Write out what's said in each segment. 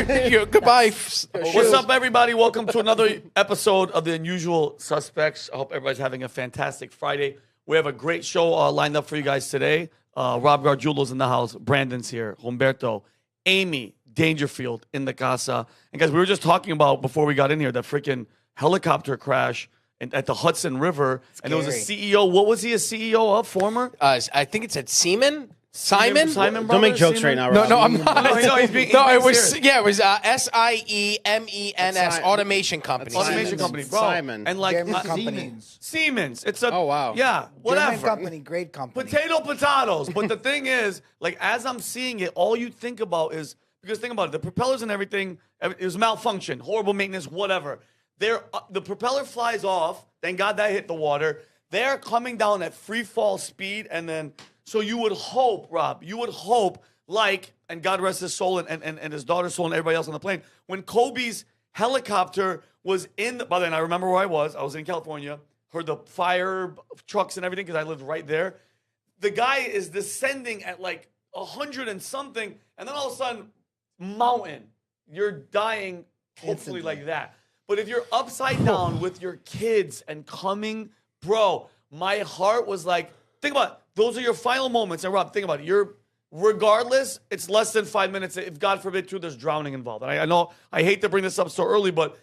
Goodbye. What's up, everybody? Welcome to another episode of The Unusual Suspects. I hope everybody's having a fantastic Friday. We have a great show lined up for you guys today. Rob Gargiulo's in the house. Brandon's here. Humberto. Amy Dangerfield in the casa. And guys, we were just talking about, before we got in here, that freaking helicopter crash at the Hudson River. Scary. And there was a CEO. What was he a CEO of? Former? I think it said Simon Brothers? Don't make jokes right now, Rob. No, I'm not. It was SIEMENS Automation Company. Automation company, bro. Simon. And like Siemens. It's a yeah, whatever. German company, great company. Potatoes. But the thing is, like, as I'm seeing it, all you think about is, because think about it, the propellers and everything, it was malfunction, horrible maintenance, whatever. The propeller flies off. Thank God that hit the water. They're coming down at free fall speed, and then so you would hope, Rob, like, and God rest his soul and his daughter's soul and everybody else on the plane, when Kobe's helicopter was by then I remember where I was in California, heard the fire trucks and everything because I lived right there. The guy is descending at like 100 and something, and then all of a sudden, mountain. You're dying, hopefully like that. But if you're upside down with your kids and coming, bro, my heart was like, think about it. Those are your final moments. And Rob, think about it. Regardless, it's less than 5 minutes. If God forbid, too, there's drowning involved. And I know I hate to bring this up so early, but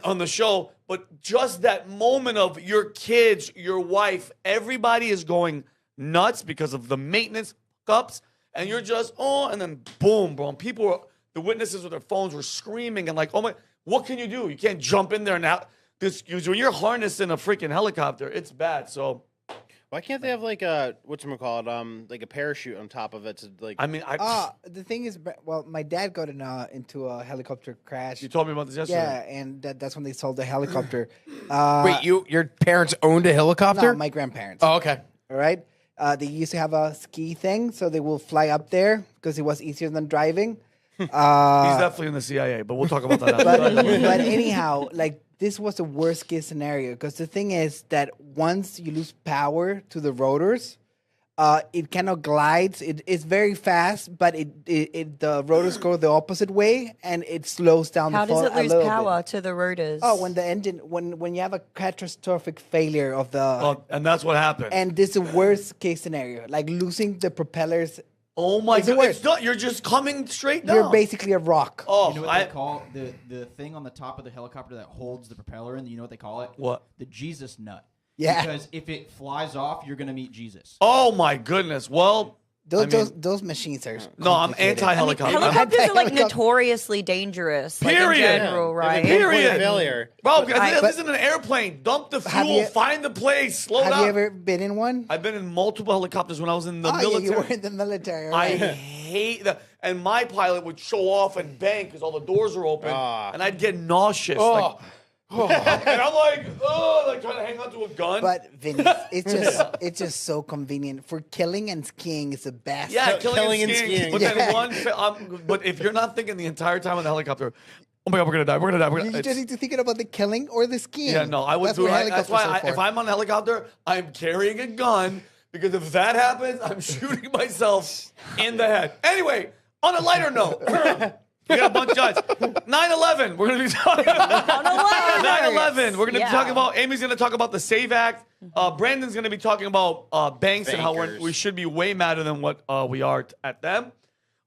on the show, but just that moment of your kids, your wife, everybody is going nuts because of the maintenance cups. And you're just, and then boom, bro. And the witnesses with their phones were screaming and like, oh my, what can you do? You can't jump in there and out. When you're harnessed in a freaking helicopter, it's bad. So why can't they have like a like a parachute on top of it to like? I mean, the thing is, well, my dad got into a helicopter crash. You told me about this yesterday. Yeah, and that's when they sold the helicopter. Wait, your parents owned a helicopter? No, my grandparents. Oh, okay. All right. They used to have a ski thing, so they will fly up there because it was easier than driving. He's definitely in the CIA, but we'll talk about that after. But anyhow, like, this was the worst case scenario because the thing is that once you lose power to the rotors, it kind of glides. It's very fast, but the rotors go the opposite way and it slows down. How the fall does it lose a little power bit. To the rotors? Oh, when the engine, when you have a catastrophic failure of the, and that's what happened. and this is the worst case scenario, like losing the propellers. Oh my It's the God! worst. You're just coming straight down. You're basically a rock. Oh, You know what they call the thing on the top of the helicopter that holds the propeller in? You know what they call it? What? The Jesus nut. Yeah. Because if it flies off, you're going to meet Jesus. Oh my goodness! Well, Those machines are no, I'm complicated. anti-helicopter. Helicopters are like Helicopter. notoriously dangerous. Like, Period. in general, right? Period. Failure. Bro, this isn't an airplane. Dump the Have fuel, you- find the place, slow Have down. you ever been in one? I've been in multiple helicopters when I was in the Yeah, military. you were in the military. I Right? hate that. And my pilot would show off and bang because all the doors are open, and I'd get nauseous. And I'm like trying to hang on to a gun. But Vinny, it's just so convenient for killing and skiing. Is the best. Yeah, Killing and skiing. But then but if you're not thinking the entire time on the helicopter, oh my God, we're gonna die. You just need to think about the killing or the skiing. Yeah, no, I would That's do what it. That's helicopters why are for. if I'm on a helicopter, I'm carrying a gun because if that happens, I'm shooting myself in the head. Anyway, on a lighter note, we got a bunch of shots. 9/11. We're gonna be talking about 9/11. We're gonna be talking about. Amy's gonna talk about the SAVE Act. Brandon's gonna be talking about banks and how we should be way madder than what we are at them.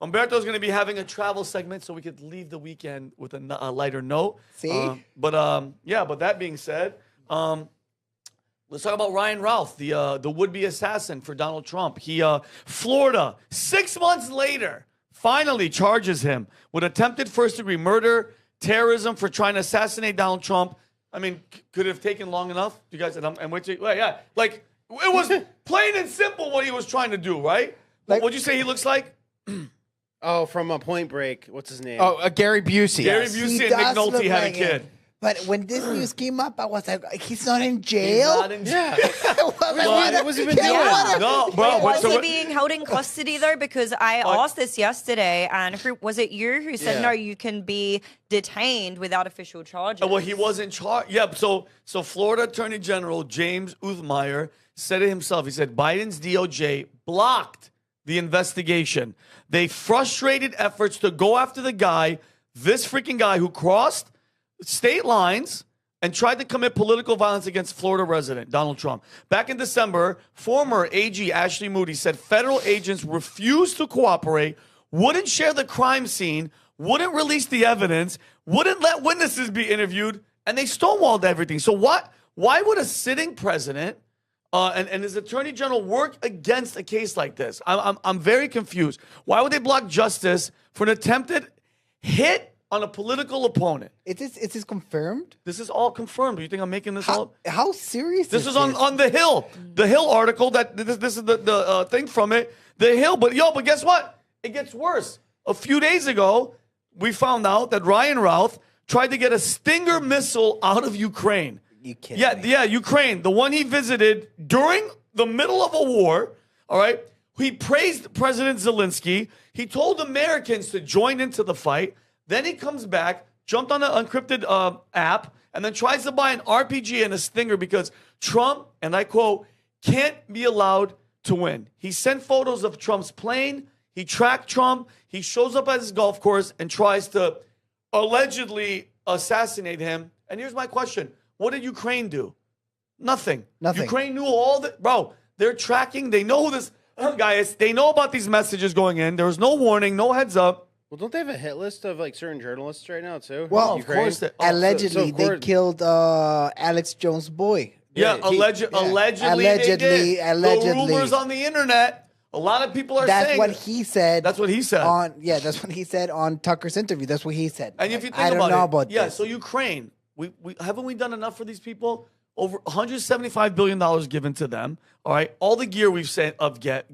Humberto's going to be having a travel segment so we could leave the weekend with a lighter note. See? But that being said, let's talk about Ryan Routh, the would-be assassin for Donald Trump. Florida, 6 months later, finally charges him with attempted first-degree murder, terrorism for trying to assassinate Donald Trump. I mean, could it have taken long enough? You guys, like, it was plain and simple what he was trying to do, right? Like, what'd you say he looks like? Oh, from a Point Break. What's his name? Oh, Gary Busey. Gary He Busey and Nick does Nolte look had like a kid. it. But when this news came up, I was like, he's not in jail? Not in jail. What was he been doing? No, bro. Was he being held in custody though? Because I asked this yesterday, and was it you who said no? You can be detained without official charges. Well, he wasn't charged. Yeah. So Florida Attorney General James Uthmeyer said it himself. He said Biden's DOJ blocked the investigation. They frustrated efforts to go after the guy this freaking guy who crossed state lines and tried to commit political violence against Florida resident Donald Trump. Back in December, former AG Ashley Moody said federal agents refused to cooperate, wouldn't share the crime scene, wouldn't release the evidence, wouldn't let witnesses be interviewed, and they stonewalled everything. So why would a sitting president and his attorney general work against a case like this? I'm very confused. Why would they block justice for an attempted hit on a political opponent? Is this confirmed? This is all confirmed. Do you think I'm making this all? How serious This is is on The Hill. The Hill article, that this is the thing from it. The Hill. But guess what? It gets worse. A few days ago, we found out that Ryan Routh tried to get a Stinger missile out of Ukraine. You kidding me? Yeah, Ukraine. The one he visited during the middle of a war, all right? He praised President Zelensky. He told Americans to join into the fight. Then he comes back, jumped on an encrypted app, and then tries to buy an RPG and a Stinger because Trump, and I quote, can't be allowed to win. He sent photos of Trump's plane. He tracked Trump. He shows up at his golf course and tries to allegedly assassinate him. And here's my question. What did Ukraine do? Nothing. Ukraine knew all the... Bro, they're tracking. They know who this guy is. They know about these messages going in. There was no warning, no heads up. Well, don't they have a hit list of like certain journalists right now too? Well, Of course. Allegedly, so they killed Alex Jones' boy. Yeah, allegedly they did. Allegedly. The rumors on the internet, a lot of people are That's saying... what he said. That's what he said. That's what he said on Tucker's interview. That's what he said. And if you think I don't about know it, about yeah, this. so Ukraine, we haven't we done enough for these people? Over $175 billion given to them. All right, all the gear we've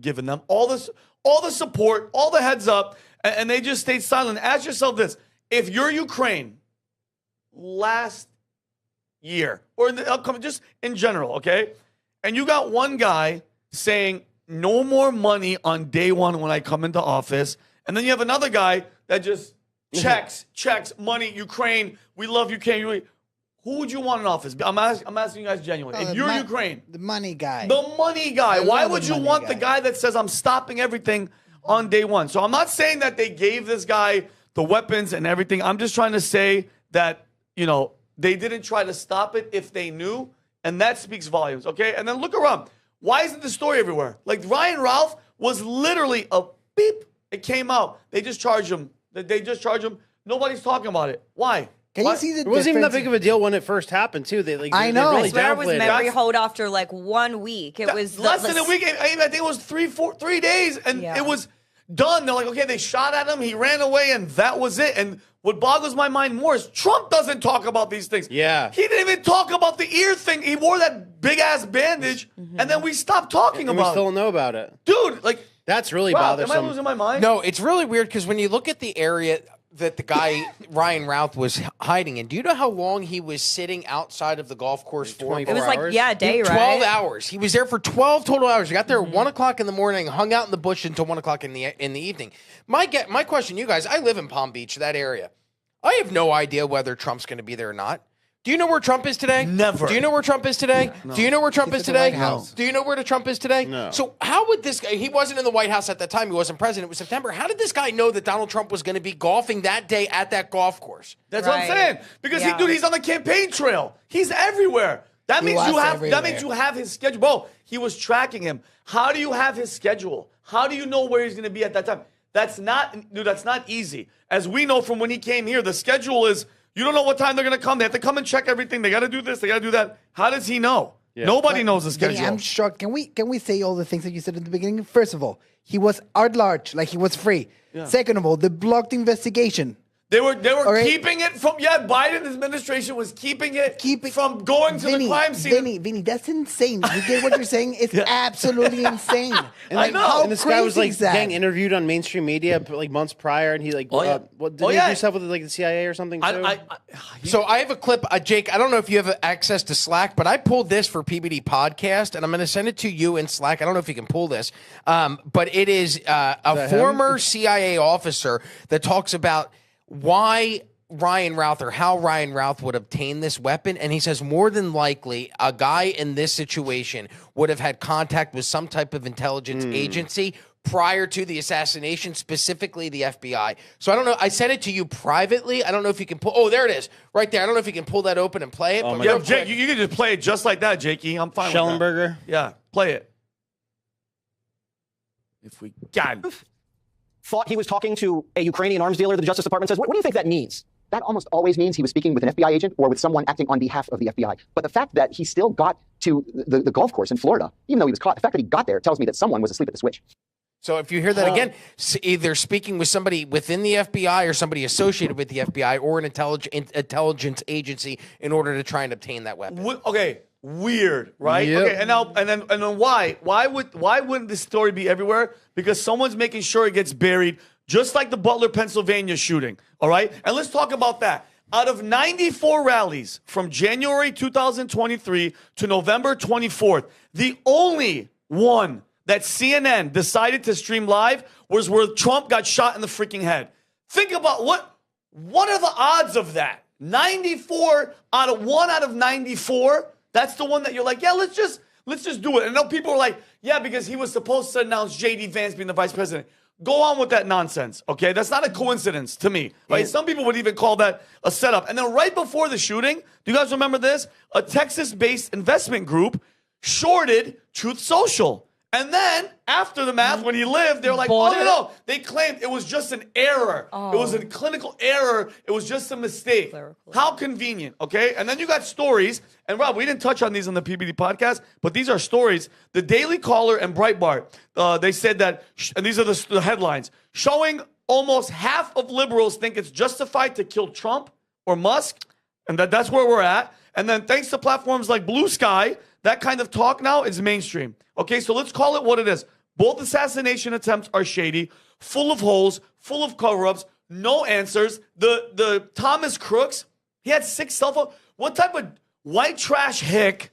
given them, all the support, all the heads up, and they just stayed silent. Ask yourself this: if you're Ukraine, last year or in the upcoming, just in general, okay, and you got one guy saying no more money on day one when I come into office, and then you have another guy that just checks money. Ukraine, we love Ukraine. Who would you want in office? I'm asking you guys genuinely. If you're Ukraine, the money guy. the money guy. I Why love would the you money want guy. the guy that says I'm stopping everything on day one? So I'm not saying that they gave this guy the weapons and everything. I'm just trying to say that they didn't try to stop it if they knew, and that speaks volumes. Okay, and then look around. Why isn't the story everywhere? Like Ryan Routh was literally a beep. It came out. They just charged him. Nobody's talking about it. Why? Can you see the It wasn't even that difference? big of a deal when it first happened, too. I know. They really I swear it was downplayed it. memory hold after like 1 week. It was less than a week. I think it was 3 days, and Yeah. it was done. They're like, okay, they shot at him. He ran away, and that was it. And what boggles my mind more is Trump doesn't talk about these things. Yeah. He didn't even talk about the ear thing. He wore that big-ass bandage, and then we stopped talking And we about still it. don't know about it. Dude, like, That's really wow, am I bothersome. losing my mind? No, it's really weird because when you look at the area that the guy Ryan Routh was hiding in, do you know how long he was sitting outside of the golf course for? 24 It was like, hours? yeah, a day, 12 right? hours. He was there for 12 total hours. He got there at 1 o'clock in the morning, hung out in the bush until 1 o'clock in the evening. My question, you guys, I live in Palm Beach, that area. I have no idea whether Trump's going to be there or not. Do you know where Trump is today? Never. Do you know where Trump is today? No. Do you know where Trump He's is at the today? White House. Do you know where the Trump is today? No. So how would this guy, he wasn't in the White House at that time. He wasn't president. It was September. How did this guy know that Donald Trump was going to be golfing that day at that golf course? That's what I'm Right. saying. Because Yeah. he's on the campaign trail. He's everywhere. That means was that everywhere. means you have his schedule. Bro, he was tracking him. How do you have his schedule? How do you know where he's going to be at that time? That's not easy. As we know from when he came here, the schedule is you don't know what time they're going to come. They have to come and check everything. They got to do this. They got to do that. How does he know? Yeah. Nobody knows the Vinny, schedule. I'm shocked. Can we say all the things that you said in the beginning? First of all, he was at large, like he was free. Second of all, the blocked investigation. They were right. keeping it from Biden's administration was keeping it from going to the crime scene. Vinny, that's insane. You get what you're saying? It's absolutely insane. And, I like, know. How and this guy was crazy like is that? getting interviewed on mainstream media like months prior, and he like, Oh, yeah. what did Oh, he yeah. do stuff with like the CIA or something too? So I have a clip, Jake. I don't know if you have access to Slack, but I pulled this for PBD podcast, and I'm going to send it to you in Slack. I don't know if you can pull this, but it is a former CIA officer that talks about why Ryan Routh or how Ryan Routh would obtain this weapon. And he says more than likely a guy in this situation would have had contact with some type of intelligence agency prior to the assassination, specifically the FBI. So I don't know. I sent it to you privately. I don't know if you can pull. Oh, there it is, right there. I don't know if you can pull that open and play it. Oh, but my Yeah, real Jake, quick- you can just play it just like that, Jakey. I'm fine with Schellenberger. that. Yeah, play it. If we can. Thought he was talking to a Ukrainian arms dealer, the Justice Department says. What do you think that means? That almost always means he was speaking with an FBI agent or with someone acting on behalf of the FBI. But the fact that he still got to the golf course in Florida, even though he was caught, the fact that he got there tells me that someone was asleep at the switch. So if you hear that again, either speaking with somebody within the FBI or somebody associated with the FBI or an intelligence agency in order to try and obtain that weapon. Okay, weird, right? Yep. Okay, and then why? Why wouldn't this story be everywhere? Because someone's making sure it gets buried, just like the Butler, Pennsylvania shooting. All right, and let's talk about that. Out of 94 rallies from January 2023 to November 24th, the only one that CNN decided to stream live was where Trump got shot in the freaking head. Think about what are the odds of that? 94 out of 94. That's the one that you're like, yeah, let's just do it. And I know people are like, yeah, because he was supposed to announce J.D. Vance being the vice president. Go on with that nonsense, okay? That's not a coincidence to me, right? Some people would even call that a setup. And then right before the shooting, do you guys remember this? A Texas-based investment group shorted Truth Social. And then, after the math, when he lived, they were like, oh, no. They claimed it was just an error. It was a clinical error. It was just a mistake. How convenient, okay? And then you got stories. And, Rob, we didn't touch on these on the PBD podcast, but these are stories. The Daily Caller and Breitbart, they said that, and these are the headlines, showing almost half of liberals think it's justified to kill Trump or Musk, and that's where we're at. And then thanks to platforms like Blue Sky, that kind of talk now is mainstream. Okay, so let's call it what it is. Both assassination attempts are shady, full of holes, full of cover-ups, no answers. The Thomas Crooks, he had 6 cell phones. What type of white trash hick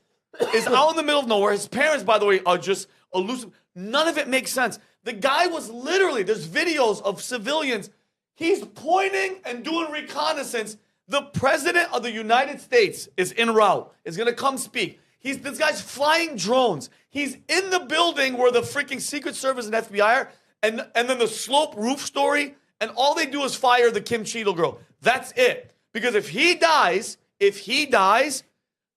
is out in the middle of nowhere? His parents, by the way, are just elusive. None of it makes sense. The guy was literally, there's videos of civilians. He's pointing and doing reconnaissance. The president of the United States is en route, is going to come speak. This guy's flying drones. He's in the building where the freaking Secret Service and FBI are, and then the slope roof story, and all they do is fire the Kim Cheadle girl. That's it. Because if he dies,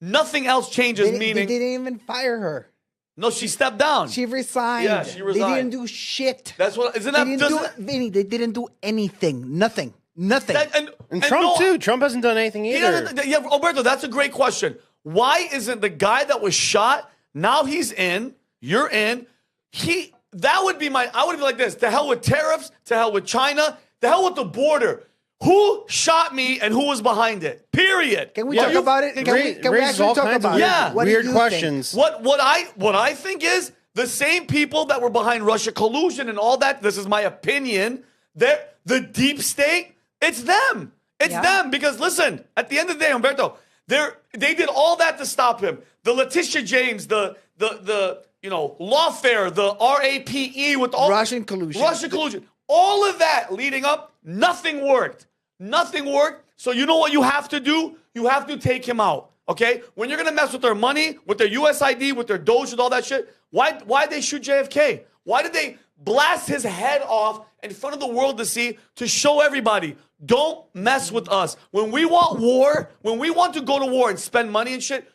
nothing else changes, They meaning... didn't even fire her. No, she stepped down. She resigned. Yeah, she resigned. They didn't do shit. That's what... Isn't that... Vinny, they didn't do anything. Nothing. And Trump, too. Trump hasn't done anything either. Yeah, Humberto, that's a great question. Why isn't the guy that was shot, now he's in, you're in, I would be like this, to hell with tariffs, to hell with China, to hell with the border. Who shot me and who was behind it? Period. Can we talk about it? Can we actually talk about it? Yeah. What do Weird you questions. think? What I think is the same people that were behind Russia collusion and all that, this is my opinion, the deep state, it's them. It's them. Because listen, at the end of the day, Humberto, they did all that to stop him. The Letitia James, the lawfare, the RAPE with all Russian collusion. All of that leading up, nothing worked. Nothing worked. So you know what you have to do? You have to take him out. Okay? When you're gonna mess with their money, with their USID, with their Doge, with all that shit, why did they shoot JFK? Why did they blast his head off in front of the world to see, to show everybody? Don't mess with us. When we want war, when we want to go to war and spend money and shit,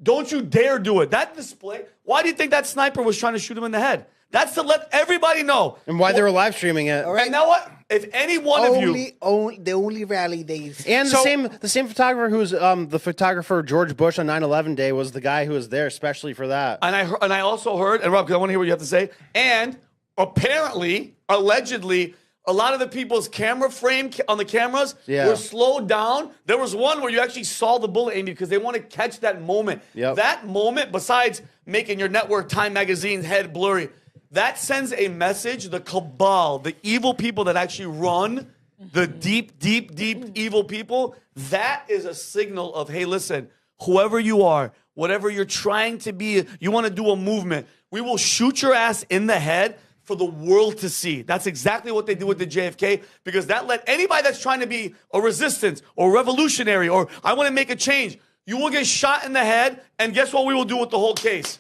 don't you dare do it. That display, why do you think that sniper was trying to shoot him in the head? That's to let everybody know. And why they were live streaming it. All right. And now what? If any one of you... The only rally they... And the same photographer who's the photographer George Bush on 9/11 day was the guy who was there especially for that. And I also heard, and Rob, because I want to hear what you have to say, and apparently, allegedly, a lot of the people's camera frame on the cameras were slowed down. There was one where you actually saw the bullet, Amy, because they want to catch that moment. Yep. That moment, besides making your network Time Magazine's head blurry, that sends a message, the cabal, the evil people that actually run, the deep, deep, deep evil people, that is a signal of, hey, listen, whoever you are, whatever you're trying to be, you want to do a movement, we will shoot your ass in the head for the world to see. That's exactly what they did with the JFK, because that let anybody that's trying to be a resistance or revolutionary or I want to make a change, you will get shot in the head, and guess what we will do with the whole case?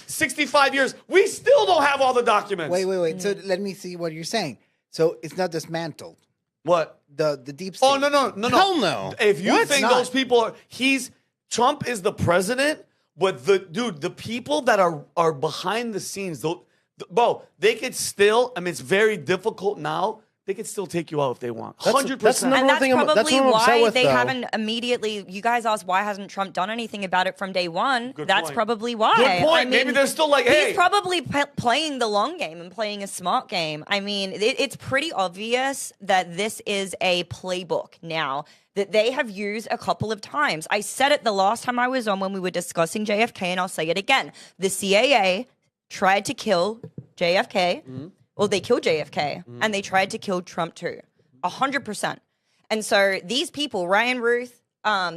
65 years. We still don't have all the documents. Wait. So let me see what you're saying. So it's not dismantled. What? The deep state. Oh, no. Hell no. If you What? think Not. those people are, Trump is the president, but the people that are behind the scenes, bro, they could still, I mean, it's very difficult now. They could still take you out if they want. 100%. That's the number And one that's thing probably that's what I'm upset why with, they though. haven't immediately. You guys asked why hasn't Trump done anything about it from day one? Good That's point. probably why. Good point. I mean, Maybe they're still like, hey. He's probably playing the long game and playing a smart game. I mean, it's pretty obvious that this is a playbook now that they have used a couple of times. I said it the last time I was on when we were discussing JFK, and I'll say it again. The CIA tried to kill JFK. Well, they killed JFK, and they tried to kill Trump too. 100%. And so these people, Ryan Routh,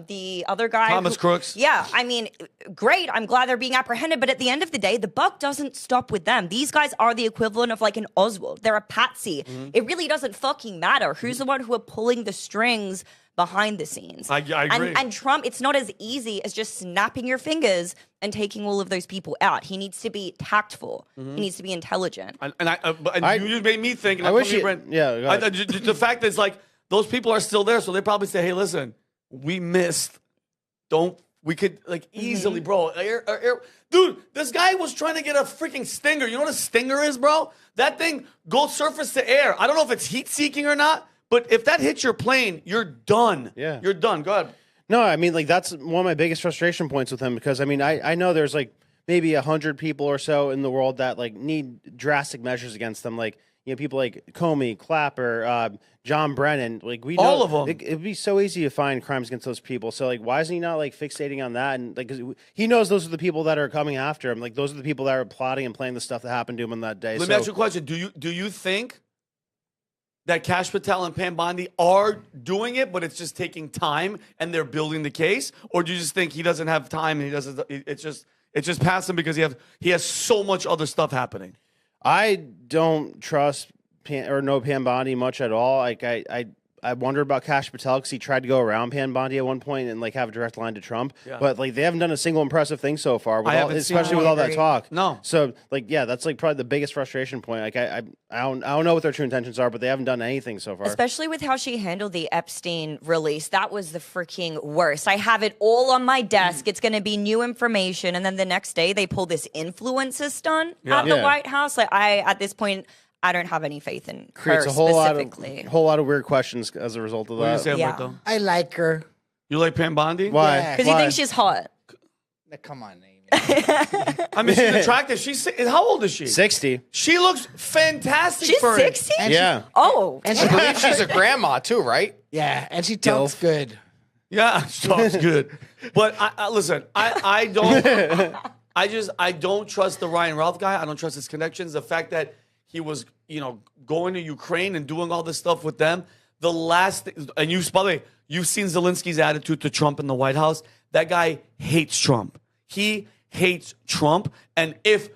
the other guy, Thomas Crooks. Yeah, I mean, great. I'm glad they're being apprehended. But at the end of the day, the buck doesn't stop with them. These guys are the equivalent of like an Oswald. They're a patsy. It really doesn't fucking matter who's the one who are pulling the strings behind the scenes. I agree. And Trump, it's not as easy as just snapping your fingers and taking all of those people out. He needs to be tactful. He needs to be intelligent. You just made me think. And I wish you, you- yeah, go ahead. the fact that it's like those people are still there, so they probably say, "Hey, listen, we missed. We could like easily, bro. Dude, this guy was trying to get a freaking stinger. You know what a stinger is, bro? That thing goes surface to air. I don't know if it's heat seeking or not, but if that hits your plane, you're done. Yeah. You're done. Go ahead. No, I mean, like, that's one of my biggest frustration points with him because, I mean, I know there's, like, maybe 100 people or so in the world that, like, need drastic measures against them. Like, you know, people like Comey, Clapper, John Brennan. Like, we know. All of them. It'd be so easy to find crimes against those people. So, like, why isn't he not, like, fixating on that? And, like, 'cause he knows those are the people that are coming after him. Like, those are the people that are plotting and planning the stuff that happened to him on that day. Let me ask you a question. Do you think that Kash Patel and Pam Bondi are doing it, but it's just taking time and they're building the case? Or do you just think he doesn't have time and it's just passing because he has so much other stuff happening? I don't trust know Pam Bondi much at all. Like I wonder about Kash Patel because he tried to go around Pam Bondi at one point and like have a direct line to Trump. Yeah. But like they haven't done a single impressive thing so far, seen especially with all that talk. No. So like yeah, that's like probably the biggest frustration point. Like I don't know what their true intentions are, but they haven't done anything so far. Especially with how she handled the Epstein release. That was the freaking worst. I have it all on my desk. It's going to be new information. And then the next day they pull this influencer stunt at the Yeah. White House. Like at this point, I don't have any faith in Creates her a whole specifically. lot of weird questions as a result of What do you that. say, Yeah. Humberto? I like her. You like Pam Bondi? Why? Yeah. Because you Why? think she's hot. Come on, Amy. I mean, she's attractive. How old is she? 60. She looks fantastic She's for 60? And Yeah. Oh. And I believe she's a grandma too, right? Yeah, and she talks Dilf. good. Yeah, she talks good. But listen, I don't. I don't trust the Ryan Routh guy. I don't trust his connections. The fact that he was, going to Ukraine and doing all this stuff with them. The last thing, and by the way, you've seen Zelensky's attitude to Trump in the White House. That guy hates Trump. He hates Trump. And if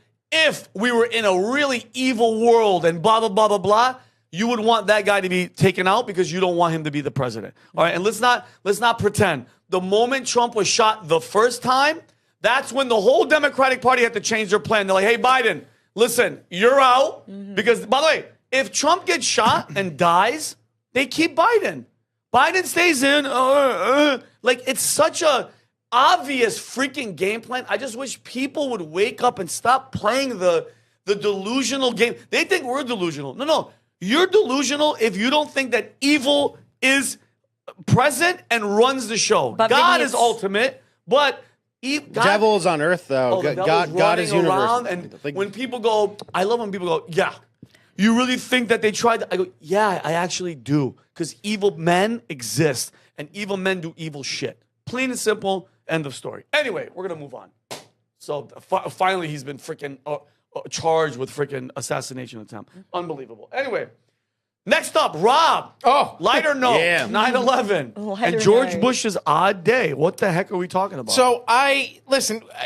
we were in a really evil world and blah blah blah blah blah, you would want that guy to be taken out because you don't want him to be the president. All right, and let's not pretend. The moment Trump was shot the first time, that's when the whole Democratic Party had to change their plan. They're like, hey, Biden, listen, you're out. Because, by the way, if Trump gets shot and dies, they keep Biden. Biden stays in. Like, it's such a obvious freaking game plan. I just wish people would wake up and stop playing the delusional game. They think we're delusional. No. You're delusional if you don't think that evil is present and runs the show. But God Vinnie, is ultimate, but God, Devil is on earth though. the devil's God is running universe. around, and Like, when people go, I love when people go, yeah, you really think that they tried that? I go, yeah, I actually do. Because evil men exist, and evil men do evil shit. Plain and simple, end of story. Anyway, we're going to move on. So finally, he's been freaking charged with freaking assassination attempt. Unbelievable. Anyway, next up, Rob. Oh. Light or no? Yeah. 9/11. Light or And George no. Bush's odd day. What the heck are we talking about? So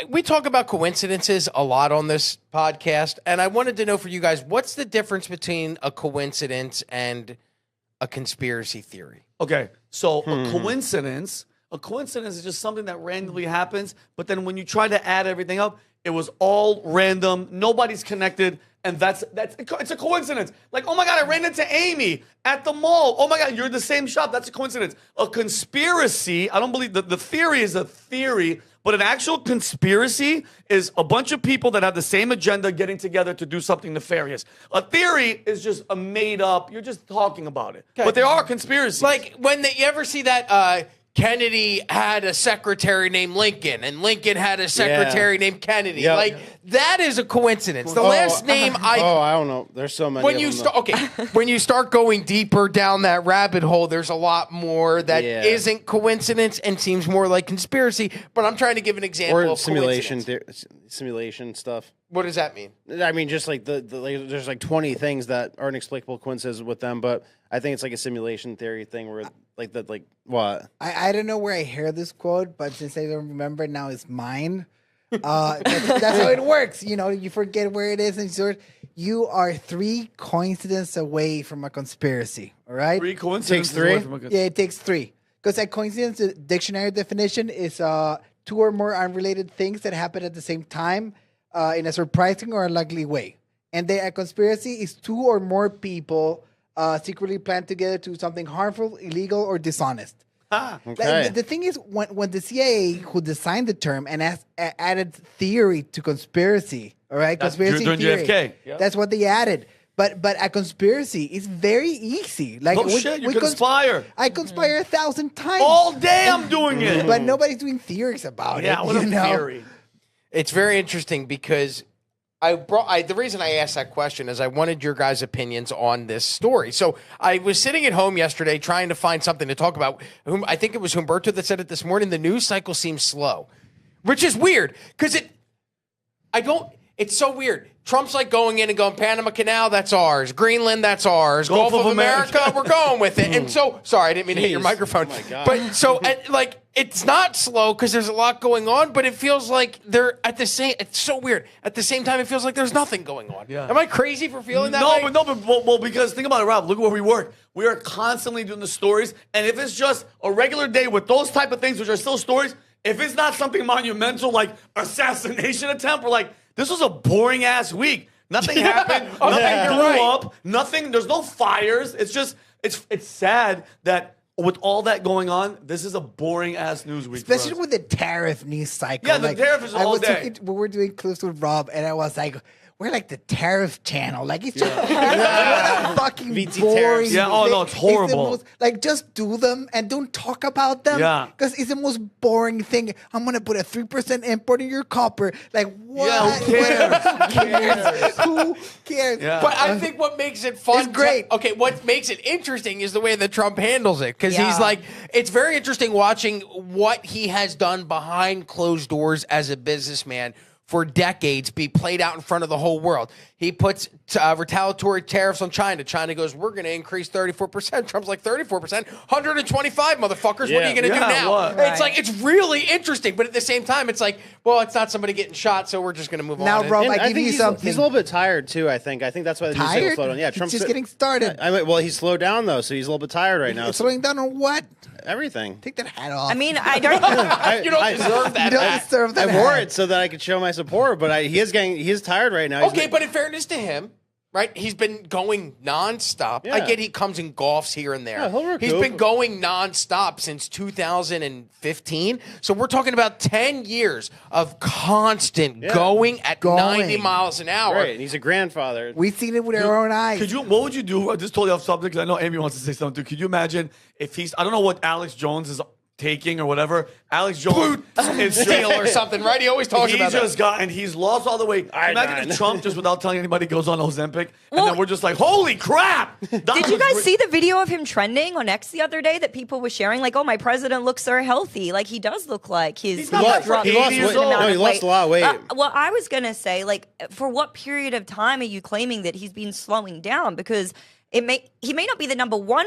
we talk about coincidences a lot on this podcast, and I wanted to know for you guys, what's the difference between a coincidence and a conspiracy theory? Okay, so a coincidence is just something that randomly happens, but then when you try to add everything up, It was all random. Nobody's connected. And it's a coincidence. Like, oh my God, I ran into Amy at the mall. Oh my God, you're in the same shop. That's a coincidence. A conspiracy, I don't believe the theory is a theory, but an actual conspiracy is a bunch of people that have the same agenda getting together to do something nefarious. A theory is just a made up, you're just talking about it. But there are conspiracies. Like when you ever see that Kennedy had a secretary named Lincoln, and Lincoln had a secretary named Kennedy. Yep. Like that is a coincidence. The last name I don't know. There's so many. When you when you start going deeper down that rabbit hole, there's a lot more that isn't coincidence and seems more like conspiracy. But I'm trying to give an example of simulation stuff. What does that mean? I mean, just like there's like 20 things that are inexplicable coincidences with them, but I think it's like a simulation theory thing where what? I don't know where I hear this quote, but since I don't remember now, it's mine. That's how it works. You know, you forget where it is, and you are 3 coincidences away from a conspiracy. All right, 3 coincidences. Takes 3. Away from a Yeah, it takes 3. Because a coincidence, the dictionary definition is 2 or more unrelated things that happen at the same time in a surprising or unlikely way. And a conspiracy is 2 or more people secretly planned together to do something harmful, illegal, or dishonest. Okay. The thing is, when the CIA, who designed the term and added theory to conspiracy, all right, That's conspiracy during theory, JFK. Yep. that's what they added. But a conspiracy is very easy. Like No shit, you conspire. I conspire 1,000 times All day I'm doing it. but nobody's doing theories about Yeah, it. what a you know? theory. It's very interesting because the reason I asked that question is I wanted your guys' opinions on this story. So I was sitting at home yesterday trying to find something to talk about. I think it was Humberto that said it this morning. The news cycle seems slow, which is weird because it's so weird. Trump's like going in and going, Panama Canal, that's ours. Greenland, that's ours. Gulf of America, we're going with it. And so, sorry, I didn't mean to hit your microphone. Oh my God. But so, it's not slow because there's a lot going on, but it feels like they're at the same, it's so weird. At the same time, it feels like there's nothing going on. Yeah. Am I crazy for feeling that way? Well, because think about it, Rob. Look at where we work. We are constantly doing the stories. And if it's just a regular day with those type of things, which are still stories, if it's not something monumental like assassination attempt, we're like, this was a boring ass week. Nothing happened. Nothing blew up. Nothing. There's no fires. It's just it's sad that with all that going on, this is a boring ass news week. Especially with the tariff news cycle. Yeah, the tariff is all day. We were doing clips with Rob, and I was like, we're like the tariff channel. Like, it's just what a fucking VT boring tariffs. Yeah, oh, no, it's horrible. most, like, just do them and don't talk about them. Yeah. Because it's the most boring thing. I'm going to put a 3% import in your copper. Like, what? Yeah, who cares? Who cares? Yeah. But I think what makes it fun, It's great. what makes it interesting is the way that Trump handles it. Because Yeah. he's like, it's very interesting watching what he has done behind closed doors as a businessman for decades be played out in front of the whole world. He puts retaliatory tariffs on China. China goes, we're going to increase 34%. Trump's like, 34%? 125, motherfuckers. What are you going to do now? What? It's like, it's really interesting. But at the same time, it's like, well, it's not somebody getting shot, so we're just going to move Now, on. Rob, And I give think you something. he's a little bit tired too. I think that's why the news cycle Tired? slowed down. Yeah, He's Trump's just getting started. well, he's slowed down though, so he's a little bit tired right now. Slowing down on what? Everything. Take that hat off. I mean, I don't. You don't deserve that. you don't deserve that I wore hat. it so that I could show my support, but he is tired right now. Okay, but in fairness to him, right? He's been going nonstop. I Yeah. get he comes and golfs here and there. Yeah, he'll recoup. He's been going nonstop since 2015. So we're talking about 10 years of constant going at 90 miles an hour. Right, and he's a grandfather. We've seen it with our own eyes. What would you do? I just totally off subject because I know Amy wants to say something too. Could you imagine if I don't know what Alex Jones is taking or whatever. Alex Jones is Steal or something, right? He always talks about that. and he's lost all the weight. Imagine if Trump just without telling anybody goes on Ozempic, and Well- then we're just like, holy crap! Did you guys see the video of him trending on X the other day that people were sharing? Like, oh, my president looks so healthy. Like, he does look like he's not like dropped he a lost decent weight. amount No, he of lost weight. a lot of weight. Well, I was going to say, like, for what period of time are you claiming that he's been slowing down? Because he may not be the number one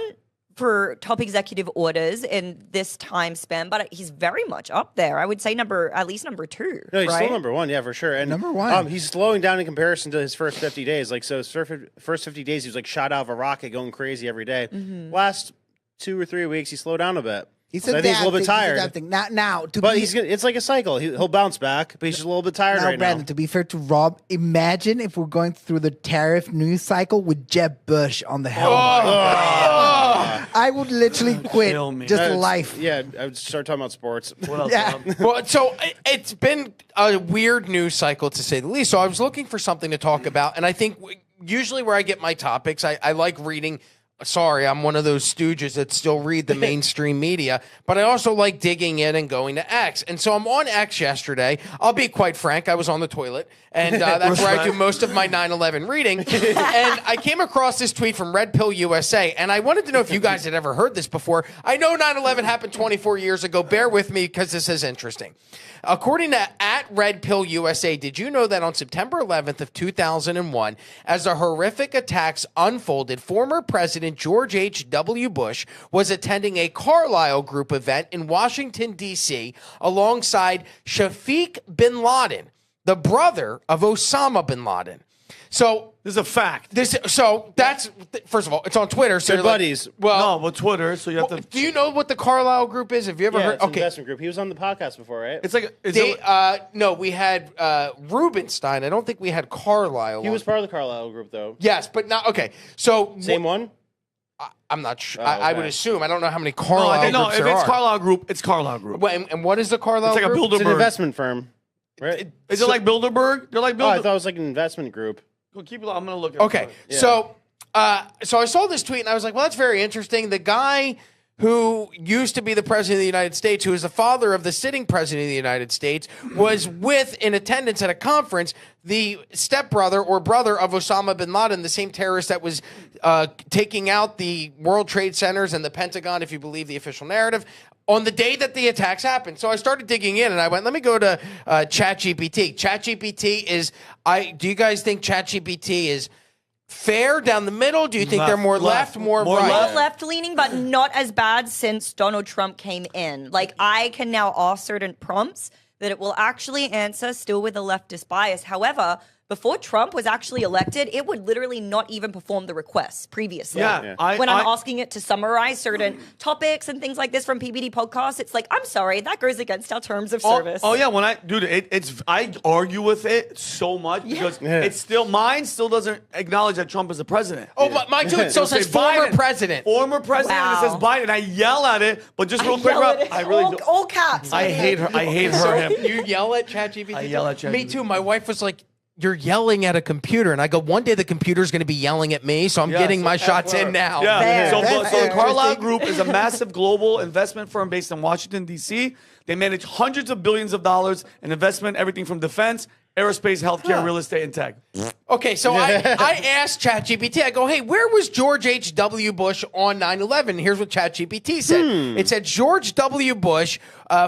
for top executive orders in this time span, but he's very much up there. I would say at least number two. No, he's right? still number one, yeah, for sure. And Number one. He's slowing down in comparison to his first 50 days. Like, so his first 50 days, he was like shot out of a rocket, going crazy every day. Mm-hmm. Last 2 or 3 weeks, he slowed down a bit. He's So I think he's a little bit tired. adapting. Now, But it's like a cycle. He'll bounce back, but he's just a little bit tired now, right Brandon, now. to be fair to Rob, imagine if we're going through the tariff news cycle with Jeb Bush on the helm. I would literally quit kill me. just That's- life. Yeah, I would start talking about sports. What else? Yeah. Rob? Well, so it's been a weird news cycle, to say the least. So I was looking for something to talk about, and I think usually where I get my topics, I like reading. Sorry, I'm one of those stooges that still read the mainstream media, but I also like digging in and going to X. And so I'm on X yesterday. I'll be quite frank, I was on the toilet, and that's where I do most of my 9/11 reading. And I came across this tweet from Red Pill USA, and I wanted to know if you guys had ever heard this before. I know 9/11 happened 24 years ago. Bear with me because this is interesting. According to @RedPillUSA, did you know that on September 11th of 2001, as the horrific attacks unfolded, former President George H.W. Bush was attending a Carlyle Group event in Washington, D.C., alongside Shafiq bin Laden, the brother of Osama bin Laden. So This is a fact. that's first of all, it's on Twitter. So They're you're like, buddies. well, No, but Twitter, so you have to. do you know what the Carlyle Group is? Have you ever Yeah, heard? it's an investment group. He was on the podcast before, right? It's like No, we had Rubenstein. I don't think we had Carlisle. He was part of the Carlisle group, though. Yes, but not okay. So Same one? I'm not sure. Oh, I would okay. assume. I don't know how many no, Carlisle no. groups If there it's are. Carlyle Group, it's Carlyle Group. And what is the Carlisle It's like a Group? It's an Bilderberg. investment firm, right? Is it like Bilderberg? They're like Oh, I Bilderberg. thought it was like an investment group. Keep it. I'm gonna look at Okay, it. so I saw this tweet and I was like, well, that's very interesting. The guy who used to be the president of the United States, who is the father of the sitting president of the United States, was in attendance at a conference, the stepbrother or brother of Osama bin Laden, the same terrorist that was taking out the World Trade Centers and the Pentagon, if you believe the official narrative, on the day that the attacks happened. So I started digging in and I went, let me go to ChatGPT. ChatGPT do you guys think ChatGPT is fair down the middle? Do you think they're more left, more right? More left-leaning, but not as bad since Donald Trump came in. Like, I can now ask certain prompts that it will actually answer still with a leftist bias. However, before Trump was actually elected, it would literally not even perform the requests previously. Yeah. When I'm asking it to summarize certain topics and things like this from PBD podcasts, it's like, I'm sorry, that goes against our terms of service. Oh yeah, I argue with it so much because it's still mine still doesn't acknowledge that Trump is the president. Oh, but mine too. It still It'll says say former Biden. president. Former president. And it says Wow. Biden. And I yell at it, but just real quick, yell Rob, at it. I really do. all caps. I hate her. I hate her. Him. You yell at ChatGPT? I yell at Me ChatGPT. too. My wife was like, you're yelling at a computer. And I go, one day the computer's going to be yelling at me, so I'm Yeah, getting so my shots F-word. in now. Yeah. Fair. So That's the fair. Carlyle Group is a massive global investment firm based in Washington, D.C. They manage hundreds of billions of dollars in investment, everything from defense, aerospace, healthcare, real estate, and tech. Okay, so I asked ChatGPT, I go, hey, where was George H.W. Bush on 9/11? Here's what ChatGPT said. It said George W. Bush,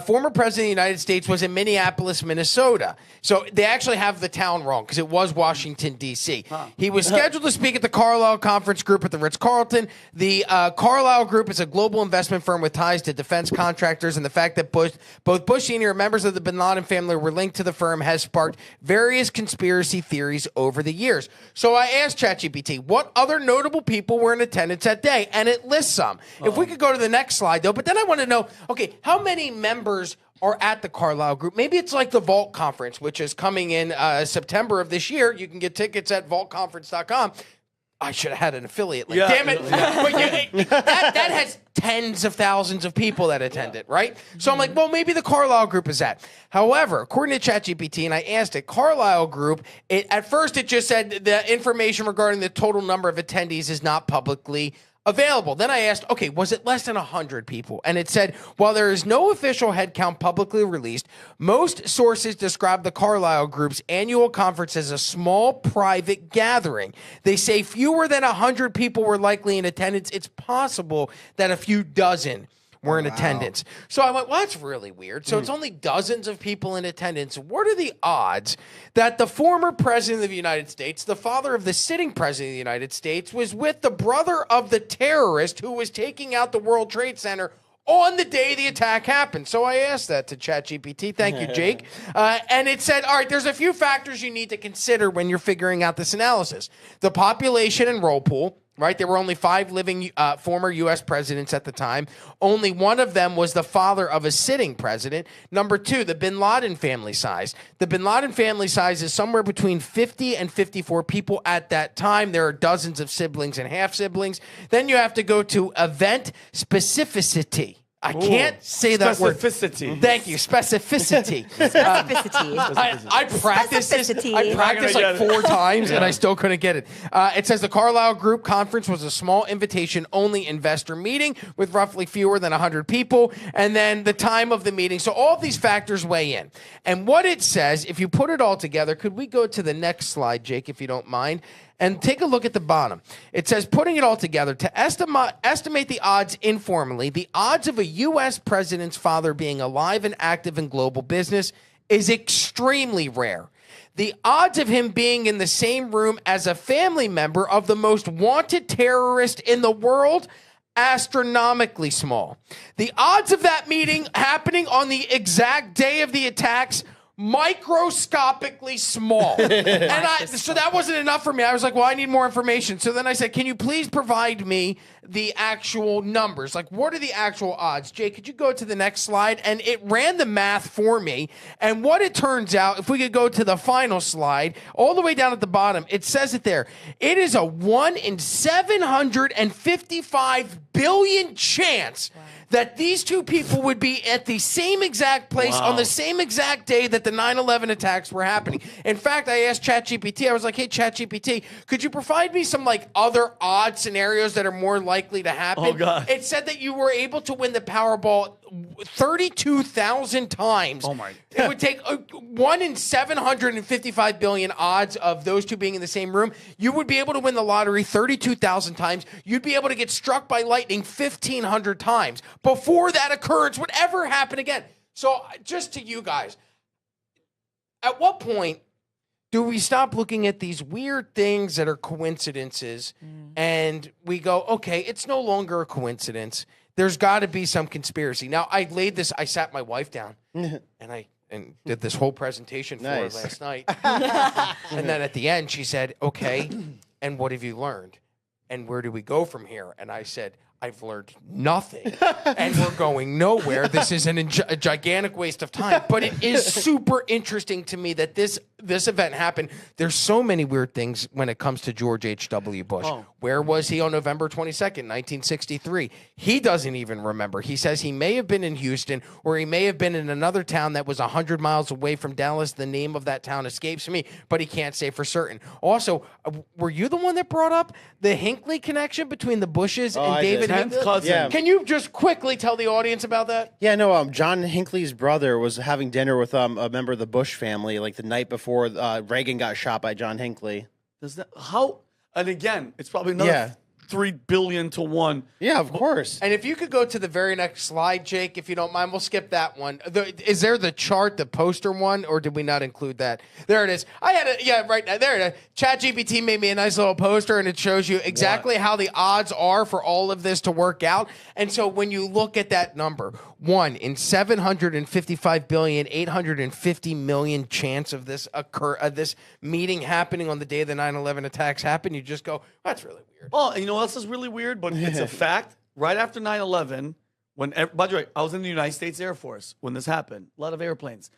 former president of the United States, was in Minneapolis, Minnesota. So they actually have the town wrong because it was Washington, D.C. He was scheduled to speak at the Carlyle Conference Group at the Ritz-Carlton. The Carlyle Group is a global investment firm with ties to defense contractors, and the fact that both Bush Sr. and members of the bin Laden family were linked to the firm has sparked various conspiracy theories over the years. So I asked ChatGPT, what other notable people were in attendance that day? And it lists some. If we could go to the next slide, though, but then I want to know, okay, how many members are at the Carlyle Group? Maybe it's like the Vault Conference, which is coming in September of this year. You can get tickets at vaultconference.com. I should have had an affiliate link. Yeah. Damn it. But that has tens of thousands of people that attend it, right? So I'm like, well, maybe the Carlyle Group is that. However, according to ChatGPT, and I asked it, Carlyle Group, at first it just said the information regarding the total number of attendees is not publicly available. Then I asked, okay, was it less than 100 people? And it said, while there is no official headcount publicly released, most sources describe the Carlyle Group's annual conference as a small private gathering. They say fewer than 100 people were likely in attendance. It's possible that a few dozen were in attendance. So I went, well, that's really weird. So it's only dozens of people in attendance. What are the odds that the former president of the United States, the father of the sitting president of the United States, was with the brother of the terrorist who was taking out the World Trade Center on the day the attack happened? So I asked that to ChatGPT. Thank you, Jake. And it said, all right, there's a few factors you need to consider when you're figuring out this analysis. The population and roll pool, right? There were only 5 living former U.S. presidents at the time. Only one of them was the father of a sitting president. Number 2, the Bin Laden family size. The Bin Laden family size is somewhere between 50 and 54 people at that time. There are dozens of siblings and half-siblings. Then you have to go to event specificity. I can't say that word. Specificity. Thank you. Specificity. Specificity. I practiced this. Specificity. I practiced like 4 times and I still couldn't get it. It says the Carlyle Group Conference was a small invitation-only investor meeting with roughly fewer than 100 people, and then the time of the meeting. So all of these factors weigh in. And what it says, if you put it all together, could we go to the next slide, Jake, if you don't mind? And take a look at the bottom. It says, putting it all together, to estimate the odds informally, the odds of a U.S. president's father being alive and active in global business is extremely rare. The odds of him being in the same room as a family member of the most wanted terrorist in the world, astronomically small. The odds of that meeting happening on the exact day of the attacks, microscopically small. So that wasn't enough for me. I was like, well, I need more information. So then I said, can you please provide me the actual numbers? Like, what are the actual odds? Jake, could you go to the next slide? And it ran the math for me. And what it turns out, if we could go to the final slide, all the way down at the bottom, it says it there. It is a 1 in 755 billion chance that these 2 people would be at the same exact place on the same exact day that the 9/11 attacks were happening. In fact, I asked ChatGPT, I was like, hey, ChatGPT, could you provide me some like other odd scenarios that are more likely to happen? Oh, God. It said that you were able to win the Powerball 32,000 times. Oh, my. It would take 1 in 755 billion odds of those 2 being in the same room. You would be able to win the lottery 32,000 times. You'd be able to get struck by lightning 1,500 times before that occurrence would ever happen again. So just to you guys, at what point do we stop looking at these weird things that are coincidences and we go, okay, it's no longer a coincidence. There's got to be some conspiracy. Now, I sat my wife down and did this whole presentation for her last night. And then at the end, she said, okay, and what have you learned? And where do we go from here? And I said, I've learned nothing, and we're going nowhere. This is a gigantic waste of time. But it is super interesting to me that this event happened. There's so many weird things when it comes to George H.W. Bush. Where was he on November 22nd, 1963? He doesn't even remember. He says he may have been in Houston, or he may have been in another town that was 100 miles away from Dallas. The name of that town escapes me, but he can't say for certain. Also, were you the one that brought up the Hinckley connection between the Bushes and David Hinckley? Cousin. Yeah. Can you just quickly tell the audience about that? Yeah, no. John Hinckley's brother was having dinner with a member of the Bush family, like the night before Reagan got shot by John Hinckley. Does that how? And again, it's probably another 3 billion to 1. Yeah, of course. And if you could go to the very next slide, Jake, if you don't mind, we'll skip that one. Is there the chart, the poster one, or did we not include that? There it is. I had it, right now. There it is. ChatGPT made me a nice little poster, and it shows you exactly how the odds are for all of this to work out. And so when you look at that number, 1 in 755 billion, 850 million chance of this this meeting happening on the day the 9/11 attacks happened, you just go, that's really weird. Oh, and you know what else is really weird? But it's a fact. Right after 9/11, by the way, I was in the United States Air Force when this happened. A lot of airplanes.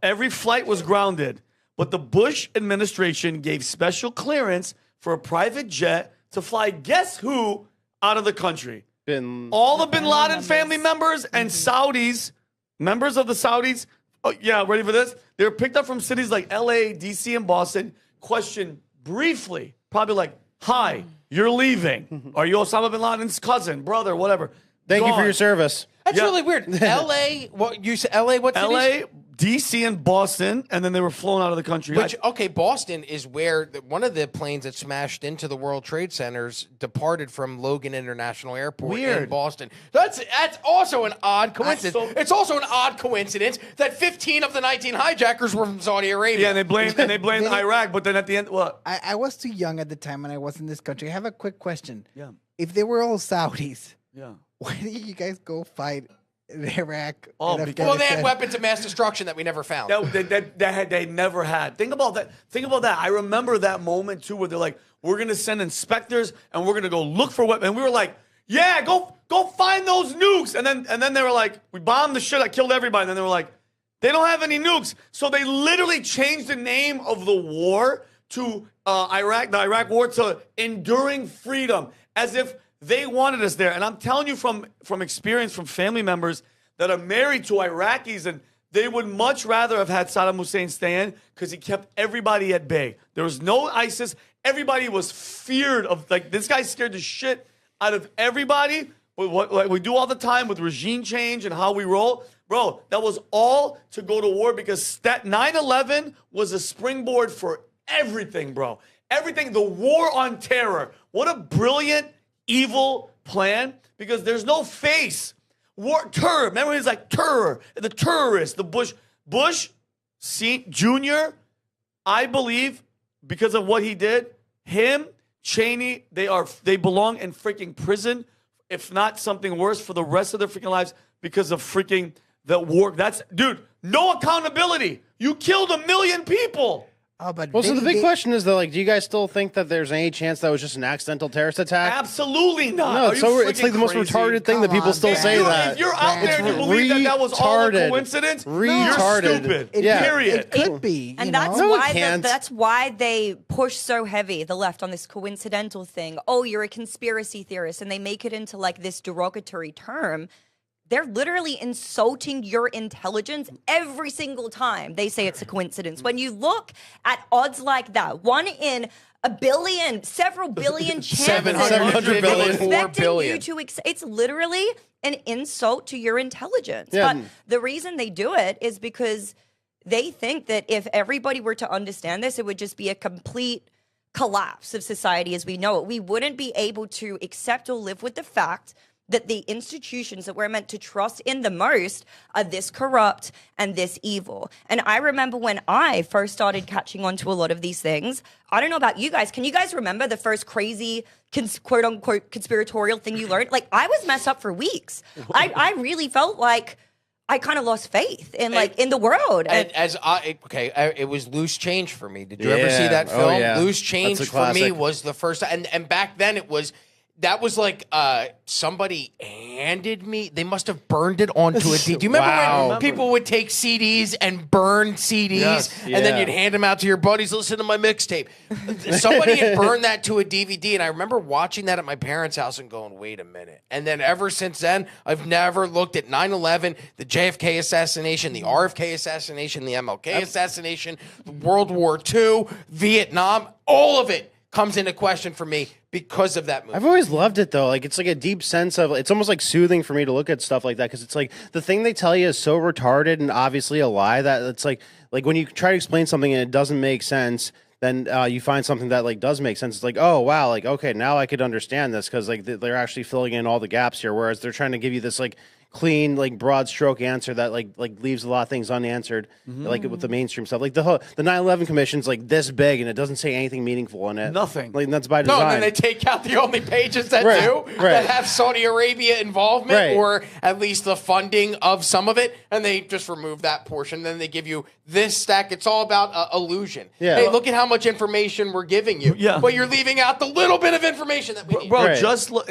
Every flight was grounded, but the Bush administration gave special clearance for a private jet to fly guess who out of the country? All the Bin Laden family members and Saudis, members of the Saudis. Oh, yeah, ready for this? They were picked up from cities like LA, DC, and Boston, questioned briefly, probably like, hi, you're leaving. Are you Osama Bin Laden's cousin, brother, whatever? Thank you for your service. That's really weird. LA, what you said? LA, what cities? LA, DC, and Boston, and then they were flown out of the country. Which, okay, Boston is where one of the planes that smashed into the World Trade Centers departed from Logan International Airport in Boston. That's also an odd coincidence. It's also an odd coincidence that 15 of the 19 hijackers were from Saudi Arabia. Yeah, and they blamed Iraq, but then at the end, what? I was too young at the time and I was in this country. I have a quick question. Yeah. If they were all Saudis, Yeah. why did you guys go fight in Iraq? Oh, and because Well, they had Afghanistan? weapons of mass destruction that we never found. They never had. Think about that. I remember that moment too, where they're like, we're going to send inspectors and we're going to go look for weapons. And we were like, yeah, go find those nukes. And then they were like, we bombed the shit. I killed everybody. And then they were like, they don't have any nukes. So they literally changed the name of the war to the Iraq war to Enduring Freedom, as if they wanted us there. And I'm telling you from experience from family members that are married to Iraqis, and they would much rather have had Saddam Hussein stay in because he kept everybody at bay. There was no ISIS. Everybody was feared of, like, this guy scared the shit out of everybody. What like we do all the time with regime change and how we roll. Bro, that was all to go to war because that 9/11 was a springboard for everything, bro. Everything, the war on terror. What a brilliant, evil plan, because there's no face. War, terror. Remember, he's like terror, the terrorist, the Bush Jr., I believe, because of what he did, him, Cheney, they belong in freaking prison, if not something worse, for the rest of their freaking lives because of freaking the war. Dude, no accountability. You killed 1 million people. Oh, but Well, so the big question is, though, like, do you guys still think that there's any chance that was just an accidental terrorist attack? Absolutely not. No, Are you it's like the most crazy? retarded thing that Come people on, still man. say that. If you're out there and you believe that was all a coincidence, you're Retarded. stupid. Yeah. Period. It could be. And you that's know? why can't. that's why they push so heavy, the left, on this coincidental thing. Oh, you're a conspiracy theorist, and they make it into like this derogatory term. They're literally insulting your intelligence every single time they say it's a coincidence. When you look at odds like that, 1 in a billion, several billion chances, 700 billion, 4 expecting billion. you to it's literally an insult to your intelligence. Yeah. But the reason they do it is because they think that if everybody were to understand this, it would just be a complete collapse of society as we know it. We wouldn't be able to accept or live with the fact that the institutions that we're meant to trust in the most are this corrupt and this evil. And I remember when I first started catching on to a lot of these things, I don't know about you guys. Can you guys remember the first crazy quote unquote conspiratorial thing you learned? Like, I was messed up for weeks. I really felt like I kind of lost faith in in the world. And it was Loose Change for me. Did you ever see Yeah. that Oh, film? yeah. Loose Change That's a for me classic. was the first, and back then that was like somebody handed me. They must have burned it onto a CD. Do you remember Wow. when people would take CDs and burn CDs, Yes. and then Yeah. you'd hand them out to your buddies? Listen to my mixtape. Somebody had burned that to a DVD, and I remember watching that at my parents' house and going, "Wait a minute!" And then ever since then, I've never looked at 9/11, the JFK assassination, the RFK assassination, the MLK assassination, World War II, Vietnam. All of it comes into question for me because of that movie. I've always loved it, though. Like, it's like a deep sense of, it's almost like soothing for me to look at stuff like that, because it's like the thing they tell you is so retarded and obviously a lie that it's like when you try to explain something and it doesn't make sense, then you find something that like does make sense. It's like, oh wow, like okay, now I could understand this, because like they're actually filling in all the gaps here, whereas they're trying to give you this like clean, like broad stroke answer that like leaves a lot of things unanswered, like with the mainstream stuff. Like the 9/11 Commission's like this big and it doesn't say anything meaningful in it. Nothing. Like that's by No, design. and then they take out the only pages that Right, do, right. that have Saudi Arabia involvement, Right. or at least the funding of some of it, and they just remove that portion. Then they give you this stack. It's all about illusion. Yeah. Hey, look at how much information we're giving you, Yeah. but you're leaving out the little bit of information that we need. Bro, Right.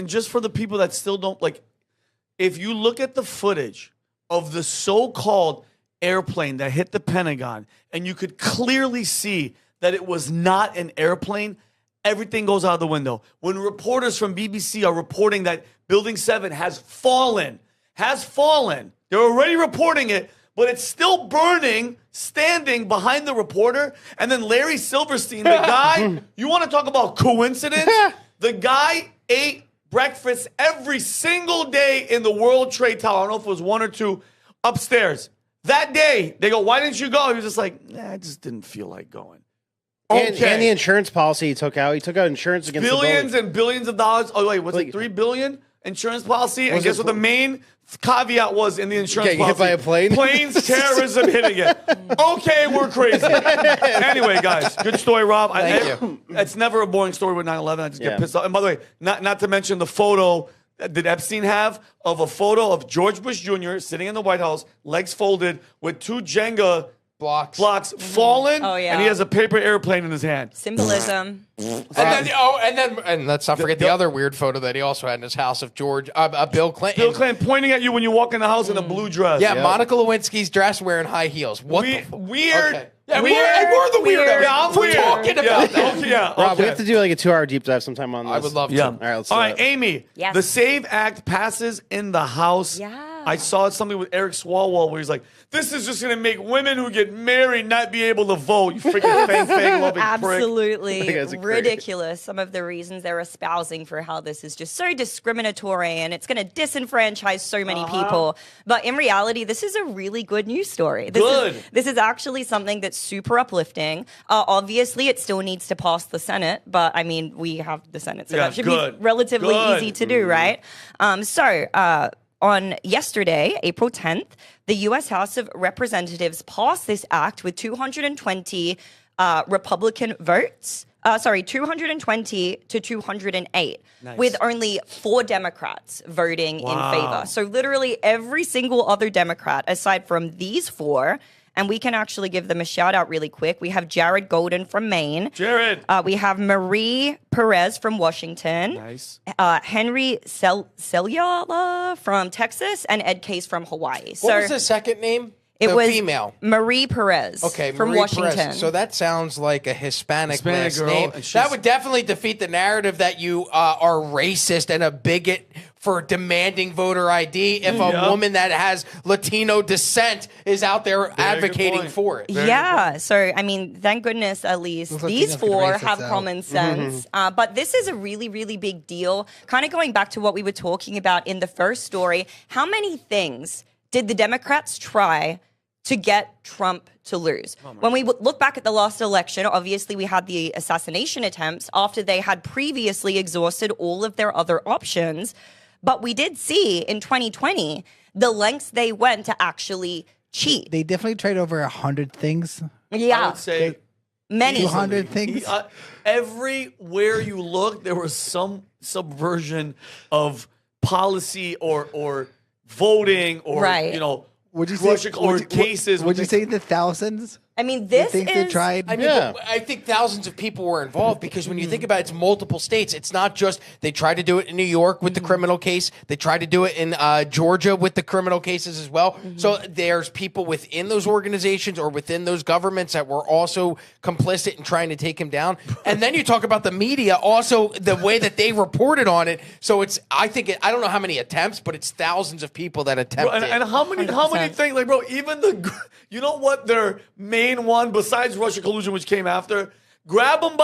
just for the people that still don't, like, if you look at the footage of the so-called airplane that hit the Pentagon, and you could clearly see that it was not an airplane, everything goes out the window. When reporters from BBC are reporting that Building 7 has fallen, they're already reporting it, but it's still burning, standing behind the reporter. And then Larry Silverstein, the guy, you want to talk about coincidence? The guy ate breakfast every single day in the World Trade Tower. I don't know if it was 1 or 2 upstairs. That day, they go, "Why didn't you go?" He was just like, "Nah, I just didn't feel like going." And the insurance policy he took out insurance against Billions the and billions of dollars. Oh, wait, was Like- it $3 billion insurance policy? And Was guess it what the main caveat was in the insurance Getting hit policy? by a plane? Planes, terrorism hitting it. Okay, we're crazy. Anyway, guys, good story, Rob. Thank you. It's never a boring story with 9/11. I just get Yeah. pissed off. And by the way, not to mention the photo that Epstein have of a photo of George Bush Jr. sitting in the White House, legs folded, with 2 Jenga Blocks. fallen, Oh, yeah. and he has a paper airplane in his hand. Symbolism. And let's not forget the other weird photo that he also had in his house of Bill Clinton. Bill Clinton pointing at you when you walk in the house in a blue dress. Yeah, Monica Lewinsky's dress wearing high heels. What the weird. Okay. Yeah, we're the weirdos. Yeah, I'm We're weird. talking about that. Okay, yeah. Rob, we okay. have to do like a 2-hour deep dive sometime on this. I would love to. Yeah. All right, let's All do right, it. Amy. Yes. The SAVE Act passes in the House. Yeah. I saw something with Eric Swalwell where he's like, this is just going to make women who get married not be able to vote. You freaking fang loving prick. Absolutely That guy's a creep. ridiculous. Some of the reasons they're espousing for how this is just so discriminatory and it's going to disenfranchise so many people. But in reality, this is a really good news story. This is actually something that's super uplifting. Obviously, it still needs to pass the Senate, but I mean, we have the Senate, so that should be relatively easy to do, right? On yesterday, April 10th, the U.S. House of Representatives passed this act with 220 Republican votes. 220 to 208, with only 4 Democrats voting in favor. So literally every single other Democrat, aside from these 4, and we can actually give them a shout out really quick. We have Jared Golden from Maine. Jared. We have Marie Perez from Washington. Nice. Henry Celia from Texas, and Ed Case from Hawaii. What was the second name? It was female. Marie Perez. Okay, from Marie Washington. Perez. So that sounds like a Hispanic last girl, name. and she's- That would definitely defeat the narrative that you are racist and a bigot for demanding voter ID if a woman that has Latino descent is out there advocating for it. Yeah, so I mean, thank goodness at least these Latinos can 4 race have us out. common sense. But this is a really, really big deal. Kind of going back to what we were talking about in the first story, how many things did the Democrats try to get Trump to lose? When we look back at the last election, obviously we had the assassination attempts after they had previously exhausted all of their other options. But we did see in 2020 the lengths they went to actually cheat. They definitely tried over 100 things. Yeah. I would say Many. 200 things. everywhere you look, there was some subversion of policy or voting or, Right. Would you cases. Would you say the thousands? I mean, The this things they is... tried. I mean, I think thousands of people were involved because when you think about it, it's multiple states. It's not just they tried to do it in New York with the criminal case. They tried to do it in Georgia with the criminal cases as well. So there's people within those organizations or within those governments that were also complicit in trying to take him down. And then you talk about the media, also the way that they reported on it. So it's, I don't know how many attempts, but it's thousands of people that attempted. And how many things, like, bro, even you know what their main one besides Russia collusion, which came after, grab them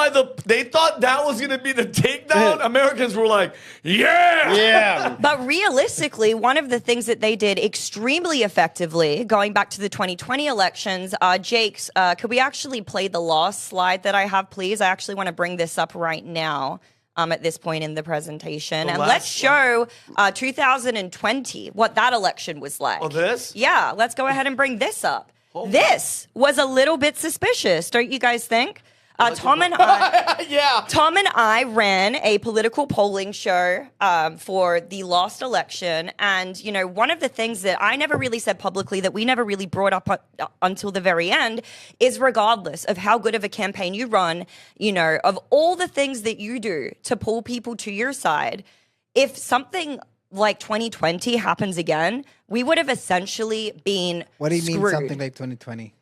they thought that was going to be the takedown. Americans were like, yeah. But realistically, one of the things that they did extremely effectively, going back to the 2020 elections, Jakes, could we actually play the last slide that I have, please? I actually want to bring this up right now. At this point in the presentation. And let's show 2020, what that election was like. Oh, this? Yeah, let's go ahead and bring this up. This was a little bit suspicious, don't you guys think? Tom and I ran a political polling show for the last election, and one of the things that I never really said publicly, that we never really brought up until the very end, is regardless of how good of a campaign you run, of all the things that you do to pull people to your side, if something like 2020 happens again, we would have essentially been What do you mean screwed. something like 2020?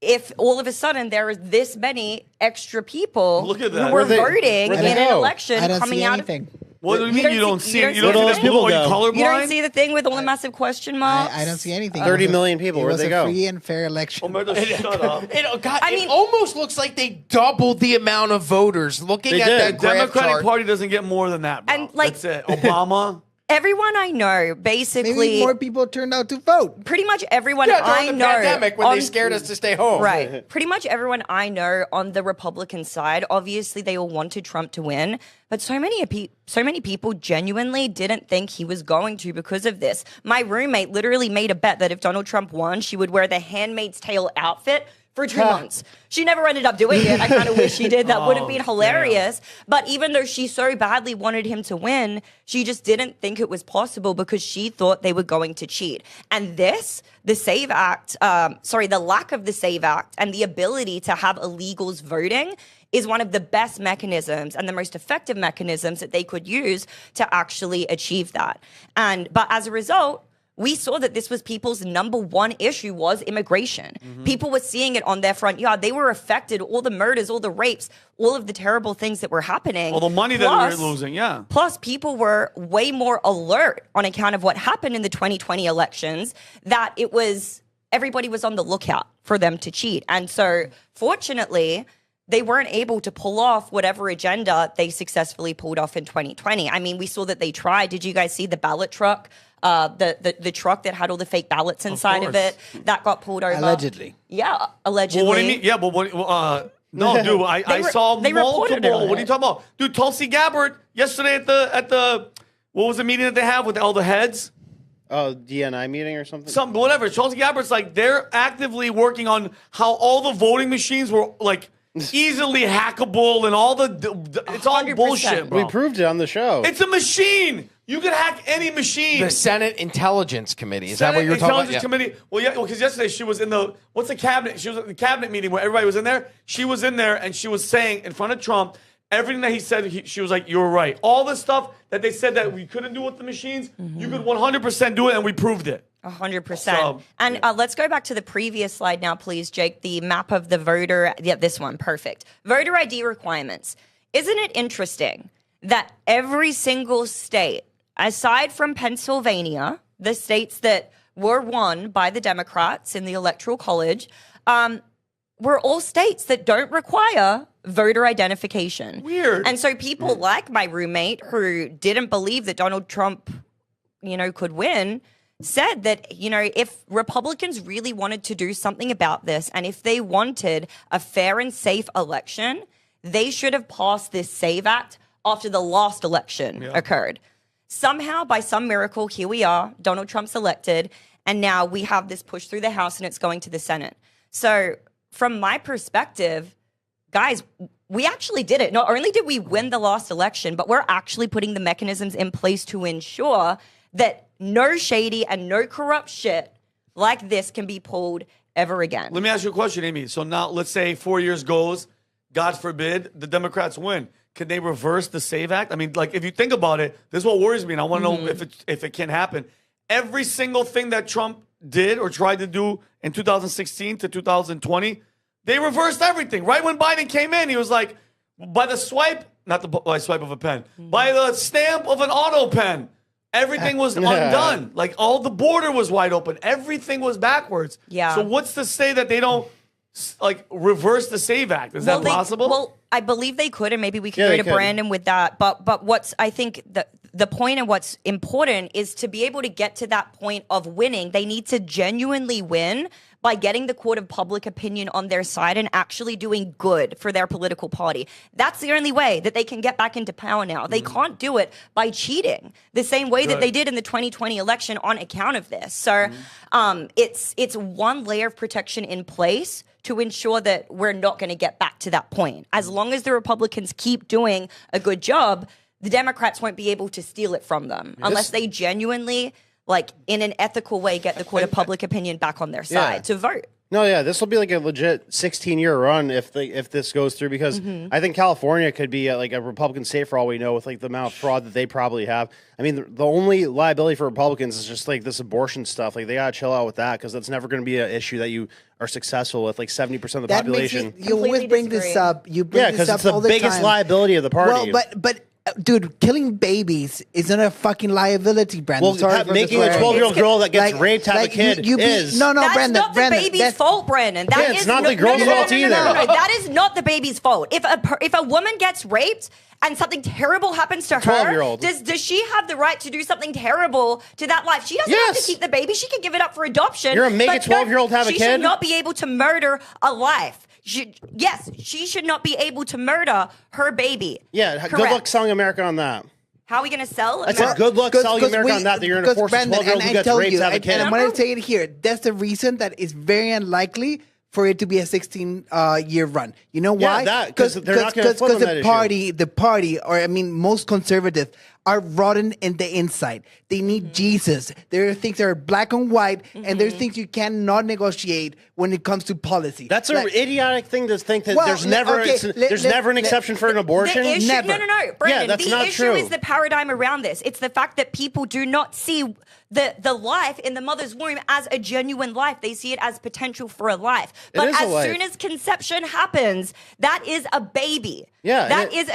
If all of a sudden there are this many extra people Look at that. who were Where'd they- voting where'd in they an go? election I don't coming see out anything. What do you mean you don't see it? You Where'd all don't those see people Are you go? colorblind? You don't see the thing with all the massive question marks? I don't see anything. 30 million people. It Where'd was they a go? free and fair election. Humberto, shut up. It almost looks like they doubled the amount of voters. Looking They at did. that graph Democratic chart. Party doesn't get more than that, bro. And, like- That's it. Obama. Everyone I know, basically, Maybe more people turned out to vote. pretty much everyone Yeah, I during the know, pandemic when they scared us to stay home. Right. Pretty much everyone I know on the Republican side, obviously they all wanted Trump to win, but so many people genuinely didn't think he was going to because of this. My roommate literally made a bet that if Donald Trump won, she would wear the Handmaid's Tale outfit for 2 months. She never ended up doing it. I kind of wish she did. That would have been hilarious. But even though she so badly wanted him to win, she just didn't think it was possible because she thought they were going to cheat. And the SAVE Act, the lack of the SAVE Act and the ability to have illegals voting is one of the best mechanisms and the most effective mechanisms that they could use to actually achieve that. But as a result, we saw that this was people's number one issue was immigration. People were seeing it on their front yard. They were affected, all the murders, all the rapes, all of the terrible things that were happening. All the money that we were losing, yeah. Plus, people were way more alert on account of what happened in the 2020 elections, that everybody was on the lookout for them to cheat. And so, fortunately, they weren't able to pull off whatever agenda they successfully pulled off in 2020. I mean, we saw that they tried. Did you guys see the ballot truck? The truck that had all the fake ballots inside of it that got pulled over. Allegedly. Yeah, allegedly. Well, what do you mean? Yeah, but no, dude, I saw multiple. What are you talking about? Dude, Tulsi Gabbard yesterday at the what was the meeting that they have with all the heads? Oh, DNI meeting or something? Whatever. Tulsi Gabbard's like, they're actively working on how all the voting machines were like easily hackable and all it's all 100%. bullshit, bro. We proved it on the show. It's a machine. You can hack any machine. The Senate Intelligence Committee. Is that what you were talking about? Intelligence Committee. Well, yeah, because yesterday she was in what's the cabinet? She was at the cabinet meeting where everybody was in there. She was in there and she was saying in front of Trump, everything that he said, she was like, you're right. All the stuff that they said that we couldn't do with the machines, you could 100% do it, and we proved it. 100%. And let's go back to the previous slide now, please, Jake. The map of the voter. Yeah, this one. Perfect. Voter ID requirements. Isn't it interesting that every single state, aside from Pennsylvania, the states that were won by the Democrats in the Electoral College, were all states that don't require voter identification. Weird. And so people like my roommate who didn't believe that Donald Trump, could win, said that, if Republicans really wanted to do something about this and if they wanted a fair and safe election, they should have passed this SAVE Act after the last election occurred. Somehow, by some miracle, here we are, Donald Trump's elected, and now we have this push through the House and it's going to the Senate. So from my perspective, guys, we actually did it. Not only did we win the last election, but we're actually putting the mechanisms in place to ensure that no shady and no corrupt shit like this can be pulled ever again. Let me ask you a question, Amy. So now, let's say 4 years goes, God forbid, the Democrats win. Can they reverse the SAVE Act? I mean, like, if you think about it, this is what worries me, and I want to know if it can happen. Every single thing that Trump did or tried to do in 2016 to 2020, they reversed everything. Right when Biden came in, he was like, by the swipe, not the swipe of a pen, by the stamp of an auto pen, everything was undone. Like, all the border was wide open. Everything was backwards. Yeah. So what's to say that they don't, reverse the SAVE Act? Is that possible? Well, I believe they could, and maybe we could go to Brandon with that. But what's, I think, the point and what's important is to be able to get to that point of winning. They need to genuinely win by getting the court of public opinion on their side and actually doing good for their political party. That's the only way that they can get back into power now. They can't do it by cheating the same way that they did in the 2020 election on account of this. So it's one layer of protection in place to ensure that we're not going to get back to that point. As long as the Republicans keep doing a good job, the Democrats won't be able to steal it from them unless they genuinely, in an ethical way, get the court of public opinion back on their side to vote. No, yeah, this will be like a legit 16-year run if this goes through, because I think California could be a Republican state for all we know, with the amount of fraud that they probably have. I mean, the only liability for Republicans is just this abortion stuff. They gotta chill out with that, because that's never going to be an issue that you are successful with. 70% of the population. You always bring this up. You bring this up because it's the biggest liability of the party. Well, but. Dude, killing babies isn't a fucking liability, Brandon. Well, making a 12-year-old girl that gets raped have a kid is. No, that's Brandon. Not the baby's fault, Brandon. It's not the girl's fault either. No, that is not the baby's fault. If a woman gets raped and something terrible happens to her, 12-year-old. does she have the right to do something terrible to that life? She doesn't have to keep the baby. She can give it up for adoption. You're make a 12-year-old have a kid? She should not be able to murder a life. She should not be able to murder her baby. Yeah, correct. Good luck selling America on that. How are we going to sell? I said good luck selling America on that you're going to force a 12-year-old who gets raped to have a kid. And I'm going to say it here. That's the reason that it's very unlikely for it to be a 16-year run. You know Yeah, why? that- 'cause they're not gonna flip on that issue. the party, or I mean, most conservative are rotten in the inside. They need Jesus. There are things that are black and white, and there's things you cannot negotiate when it comes to policy. That's an Like- idiotic thing to think that Well, there's never okay, there's never an exception for an abortion. The issue, Never. No, Brandon. that's the not issue true. is the paradigm around this. It's the fact that people do not see the life in the mother's womb as a genuine life. They see it as potential for a life. But is a as life. soon as conception happens, that is a baby. Yeah, that and it's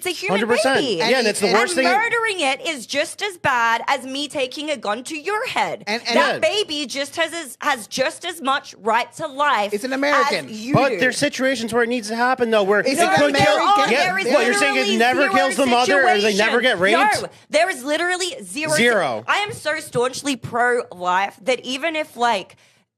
a human 100%. baby. Yeah, and it's the worst thing. Murdering it is just as bad as me taking a gun to your head. And that baby just has just as much right to life. It's an American. As you But do. there's situations where it needs to happen though, where It's it an could kill. American. There is What you're saying is literally never zero kills the mother, or they never get raped. No, there is literally zero. Zero. I am so staunchly pro-life that even if like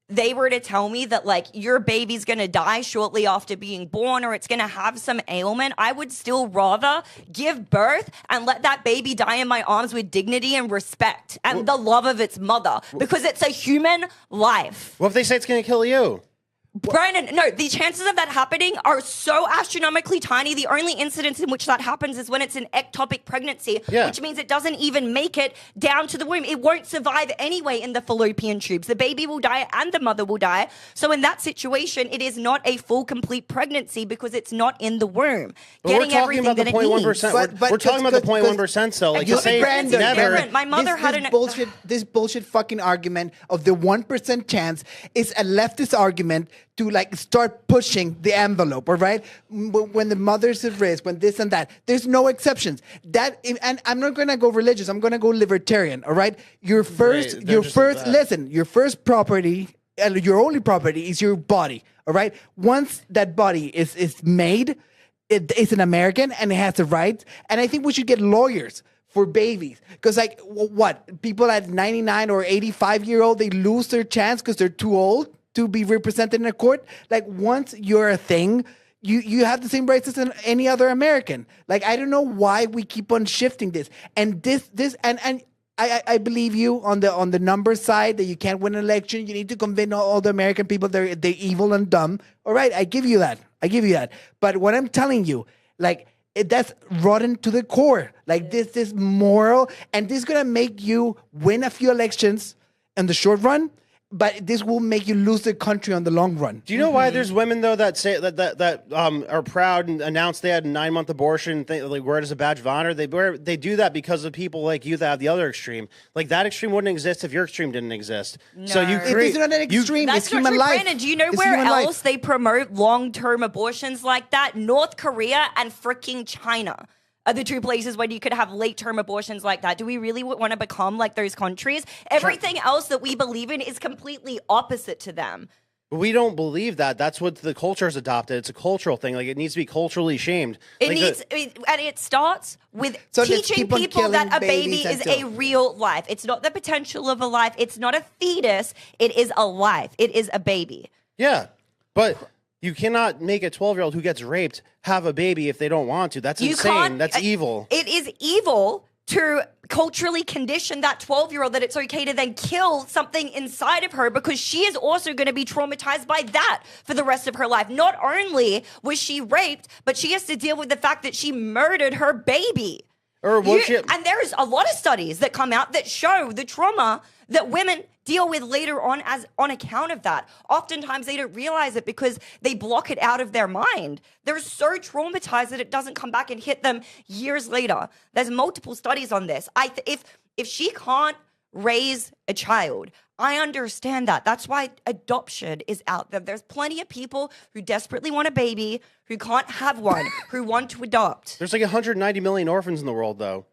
they were to tell me that like your baby's gonna die shortly after being born or it's gonna have some ailment, I would still rather give birth and let that baby die in my arms with dignity and respect and the love of its mother because it's a human life. What if they say it's going to kill you? Brandon, no, the chances of that happening are so astronomically tiny. The only incidence in which that happens is when it's an ectopic pregnancy, Yeah. which means it doesn't even make it down to the womb. It won't survive anyway in the fallopian tubes. The baby will die and the mother will die. So in that situation, it is not a full, complete pregnancy because it's not in the womb. But we're Getting talking everything about the that it 0.1%. needs. But We're talking about the because- 0.1%. So like You to say Brandon, never. different. My mother had an this bullshit fucking argument of the 1% chance is a leftist argument to like start pushing the envelope, all right? When the mother's at risk, when this and that, there's no exceptions. And I'm not gonna go religious. I'm gonna go libertarian, all right? Your first, your first property, your only property is your body, all right? Once that body is made, it's an American and it has the rights. And I think we should get lawyers for babies. Because like, what? People at 99 or 85-year-old, they lose their chance because they're too old to be represented in a court. Like, once you're a thing, you have the same rights as any other American. Like, I don't know why we keep on shifting this. And I believe you on the numbers side that you can't win an election. You need to convince all the American people they're evil and dumb. All right, I give you that. But what I'm telling you, like, that's rotten to the core. Like, this moral, and this is gonna make you win a few elections in the short run, but this will make you lose the country on the long run. Do you know why there's women though that say that are proud and announce they had a 9-month abortion, like wear it as a badge of honor? They do that because of people like you that have the other extreme. Like, that extreme wouldn't exist if your extreme didn't exist. So you No. create. It's not an extreme. That's It's not human true, life. Brandon. Do you know It's where human else life. they promote long-term abortions like that? North Korea and freaking China are the two places where you could have late-term abortions like that. Do we really want to become like those countries? Everything else that we believe in is completely opposite to them. But we don't believe that. That's what the culture has adopted. It's a cultural thing. Like, it needs to be culturally shamed. It Like, needs, and it starts with So let's teaching keep on people that killing a baby babies is a until- real life. It's not the potential of a life. It's not a fetus. It is a life. It is a baby. Yeah, but you cannot make a 12-year-old who gets raped have a baby if they don't want to. That's You insane. can't- That's evil. It is evil to culturally condition that 12-year-old that it's okay to then kill something inside of her because she is also going to be traumatized by that for the rest of her life. Not only was she raped, but she has to deal with the fact that she murdered her baby. Or was she? And there's a lot of studies that come out that show the trauma that women deal with later on as on account of that. Oftentimes they don't realize it because they block it out of their mind. They're so traumatized that it doesn't come back and hit them years later. There's multiple studies on this. If she can't raise a child, I understand that. That's why adoption is out there. There's plenty of people who desperately want a baby, who can't have one, who want to adopt. There's like 190 million orphans in the world, though.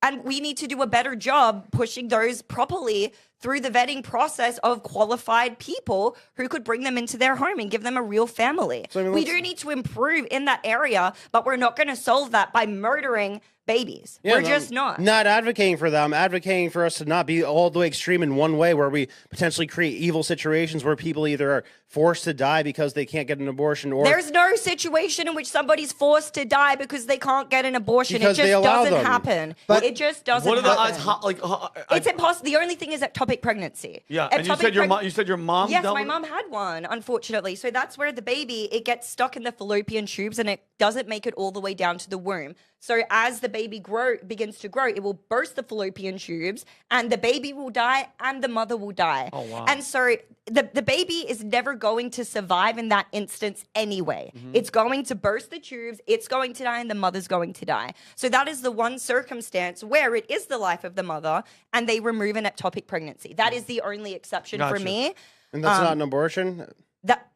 And we need to do a better job pushing those properly through the vetting process of qualified people who could bring them into their home and give them a real family. So, I mean, we let's- do need to improve in that area, but we're not going to solve that by murdering babies. Yeah, We're no, just not. Not advocating for them, advocating for us to not be all the way extreme in one way where we potentially create evil situations where people either are forced to die because they can't get an abortion or There's no situation in which somebody's forced to die because they can't get an abortion. Because it they just allow doesn't them. happen. But it just doesn't What are the happen. odds? It's impossible. The only thing is ectopic pregnancy. Yeah, and you Ectopic said your preg- mom. You said your mom. Yes, dealt my with it? mom had one, unfortunately. So that's where the baby, it gets stuck in the fallopian tubes and it doesn't make it all the way down to the womb. So as the baby begins to grow, it will burst the fallopian tubes and the baby will die and the mother will die. Oh, wow. And so the baby is never going to survive in that instance anyway. Mm-hmm. It's going to burst the tubes, it's going to die, and the mother's going to die. So that is the one circumstance where it is the life of the mother and they remove an ectopic pregnancy. That is the only exception for Gotcha. me. and that's not an abortion. That,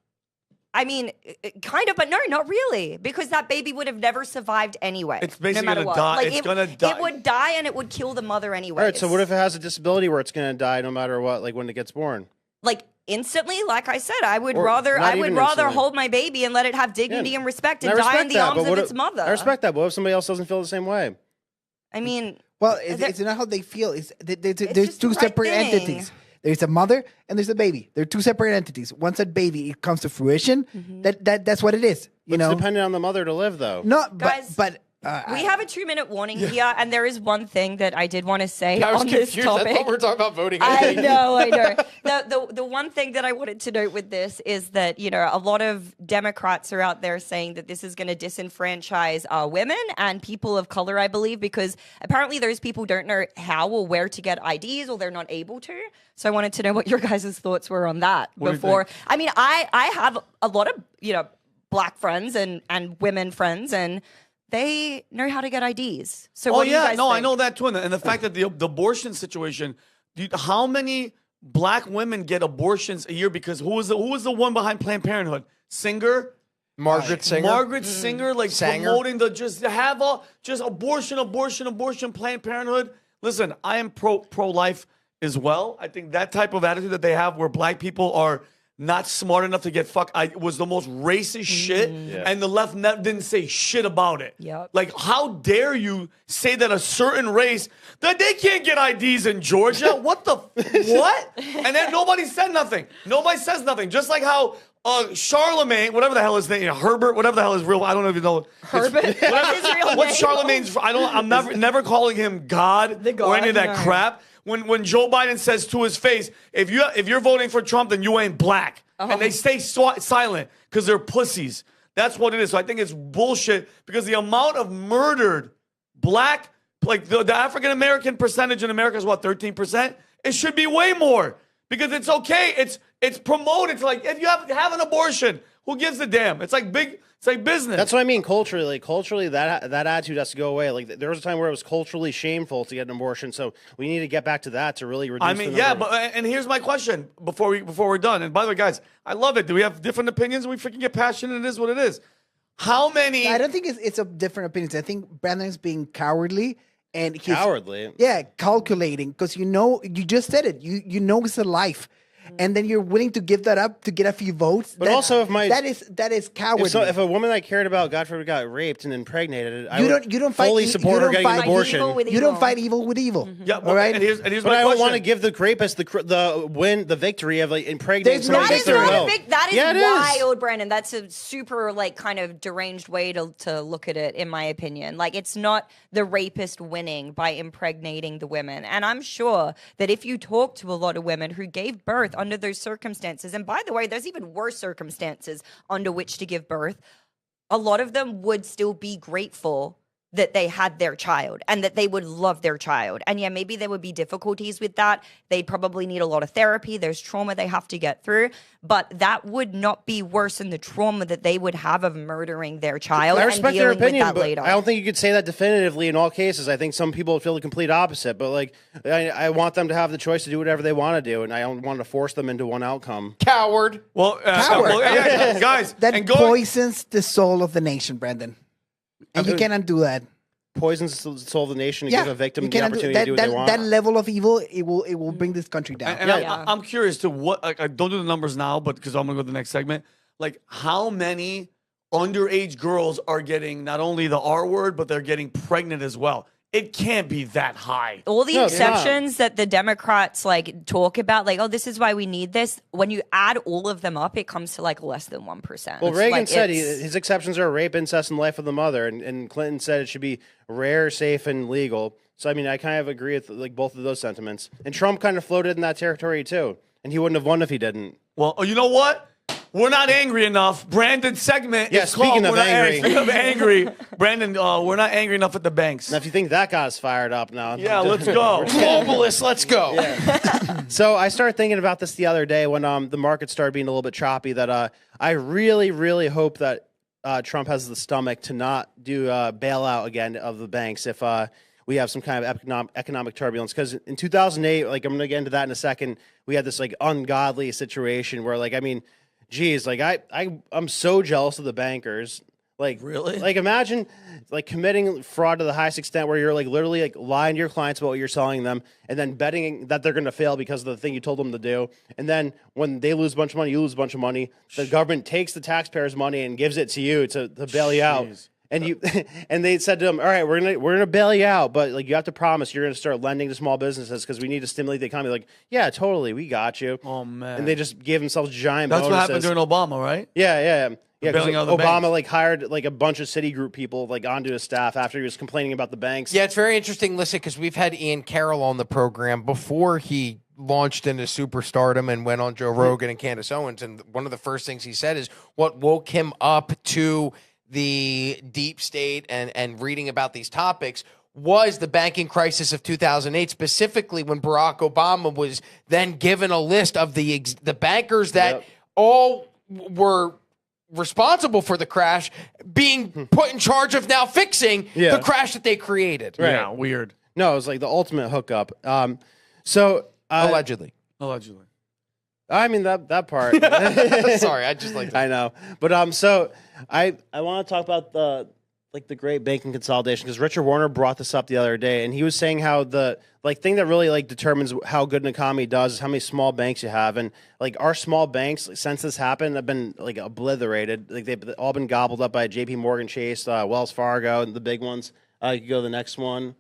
I mean, kind of, but no, not really, because that baby would have never survived anyway. It's basically no matter gonna what. die. Like, It's it, gonna die. It would die, and it would kill the mother anyway. All right, so what if it has a disability where it's going to die no matter what, like when it gets born? like instantly? Like I said, I would Or rather, not I would even rather instantly. hold my baby and let it have dignity Yeah. and respect And and I die in respect the that, arms but of what its if- mother. I respect that, but what if somebody else doesn't feel the same way? I mean, Well, There- it's not how they feel. There's just two the right separate thing. entities. There's a mother and there's a baby. They're two separate entities. Once that baby it comes to fruition, Mm-hmm. that's what it is. You It's know, dependent on the mother to live, though. no, Guys, but we have a 2-minute warning here, and there is one thing that I did want to say I was on this confused. I topic. thought we were talking about voting. I know. The one thing that I wanted to note with this is that, you know, a lot of Democrats are out there saying that this is going to disenfranchise women and people of color, I believe, because apparently those people don't know how or where to get IDs or they're not able to. So I wanted to know what your guys' thoughts were on that What do you before. think? I mean, I have a lot of, you know, black friends and women friends, and they know how to get IDs. So Oh what do you yeah, guys no, I think? know that too, and the fact that the abortion situation. How many black women get abortions a year? Because who was the one behind Planned Parenthood? Singer. Margaret Singer. Margaret Singer, like Sanger. promoting the just abortion, Planned Parenthood. Listen, I am pro life as well. I think that type of attitude that they have, where black people are not smart enough to get fucked, was the most racist shit, and the left didn't say shit about it. Yep. Like, how dare you say that a certain race that they can't get IDs in Georgia? What the what? And then nobody said nothing. Nobody says nothing. Just like how Charlemagne, whatever the hell his name, Herbert, whatever the hell is real. I don't even know. Herbert? What's his real What's name? Charlemagne's? I'm never calling him God, The God, or any of that no. crap. When Joe Biden says to his face, if you're voting for Trump, then you ain't black, and they stay silent because they're pussies. That's what it is. So I think it's bullshit because the amount of murdered black, like the African American percentage in America is what, 13%? It should be way more because it's okay. It's promoted. It's like if you have an abortion, who gives a damn? It's like business. That's what I mean culturally. Like, culturally, that attitude has to go away. Like, there was a time where it was culturally shameful to get an abortion, so we need to get back to that to really reduce. I mean, the yeah, number. but and here's my question before we're done. And by the way, guys, I love it. Do we have different opinions? We freaking get passionate. It is what it is. How many? I don't think it's a different opinions. I think Brandon's being cowardly and he's Cowardly. Yeah, calculating because you just said it. You know it's a life. And then you're willing to give that up to get a few votes. But also, if that is cowardly. if a woman I cared about, God forbid, got raped and impregnated, I You would don't fight fully you support her don't getting an fight abortion. evil with you don't evil. fight evil with evil. Yeah, all right. And here's But my I don't question. want to give the rapist the victory of like impregnating There's no someone That against is their not will. a big. That is Yeah, it is. wild, Brandon. That's a super like kind of deranged way to look at it, in my opinion. Like, it's not the rapist winning by impregnating the women. And I'm sure that if you talk to a lot of women who gave birth under those circumstances, and by the way, there's even worse circumstances under which to give birth, a lot of them would still be grateful that they had their child and that they would love their child. And yeah, maybe there would be difficulties with that. They'd probably need a lot of therapy. There's trauma they have to get through. But that would not be worse than the trauma that they would have of murdering their child I and respect dealing their opinion, with that but later. I don't think you could say that definitively in all cases. I think some people feel the complete opposite. But like, I want them to have the choice to do whatever they want to do, and I don't want to force them into one outcome. Coward. Well, Coward. yeah, guys, That and go. poisons the soul of the nation, Brandon. And you cannot do that. Poisons the soul of the nation and Yeah, give a victim you the cannot opportunity that, to do what that, they want. that level of evil, it will bring this country down. And I'm curious to what. Like, I don't do the numbers now, but because I'm gonna go to the next segment. Like, how many underage girls are getting not only the R word, but they're getting pregnant as well. It can't be that high. All the No, it's exceptions that the Democrats like talk about, like, oh, this is why we need this. When you add all of them up, it comes to like less than 1%. Well, Reagan like, said his exceptions are rape, incest, and life of the mother, and Clinton said it should be rare, safe, and legal. So I mean, I kind of agree with like both of those sentiments. And Trump kind of floated in that territory too, and he wouldn't have won if he didn't. Well, you know what? We're not angry enough. Brandon's segment Yeah, is speaking called of We're Not angry. Speaking of angry, Brandon, we're not angry enough at the banks. Now, if you think that got us fired up now, Yeah, let's go. Globalists, let's go. So I started thinking about this the other day when the market started being a little bit choppy. That I really, really hope that Trump has the stomach to not do bailout again of the banks if we have some kind of economic turbulence. Because in 2008, like I'm going to get into that in a second, we had this like ungodly situation where, like, I mean, geez, like I'm so jealous of the bankers. Like, Really? Like, imagine like committing fraud to the highest extent where you're like literally like lying to your clients about what you're selling them, and then betting that they're going to fail because of the thing you told them to do. And then when they lose a bunch of money, you lose a bunch of money. The government takes the taxpayers' money and gives it to you to bail you out. And you and they said to them, all right, we're gonna bail you out, but like you have to promise you're gonna start lending to small businesses because we need to stimulate the economy. Like, yeah, totally, we got you. Oh man. And they just gave themselves giant That's bonuses. what happened during Obama, right? Yeah. 'Cause bailing out the Obama banks. like hired like a bunch of Citigroup people like onto his staff after he was complaining about the banks. Yeah, it's very interesting. Listen, because we've had Ian Carroll on the program before he launched into superstardom and went on Joe Rogan and Candace Owens. And one of the first things he said is what woke him up to the deep state and reading about these topics was the banking crisis of 2008, specifically when Barack Obama was then given a list of the bankers that all were responsible for the crash being put in charge of now fixing the crash that they created. Right. Yeah, weird. No, it was like the ultimate hookup. So Allegedly. Allegedly. I mean that part. Sorry, I just like that. I know, but so I want to talk about the great banking consolidation because Richard Warner brought this up the other day, and he was saying how the thing that really determines how good an economy does is how many small banks you have, and like our small banks since this happened have been like obliterated. Like they've all been gobbled up by JPMorgan Chase, Wells Fargo, and the big ones. You can go to the next one.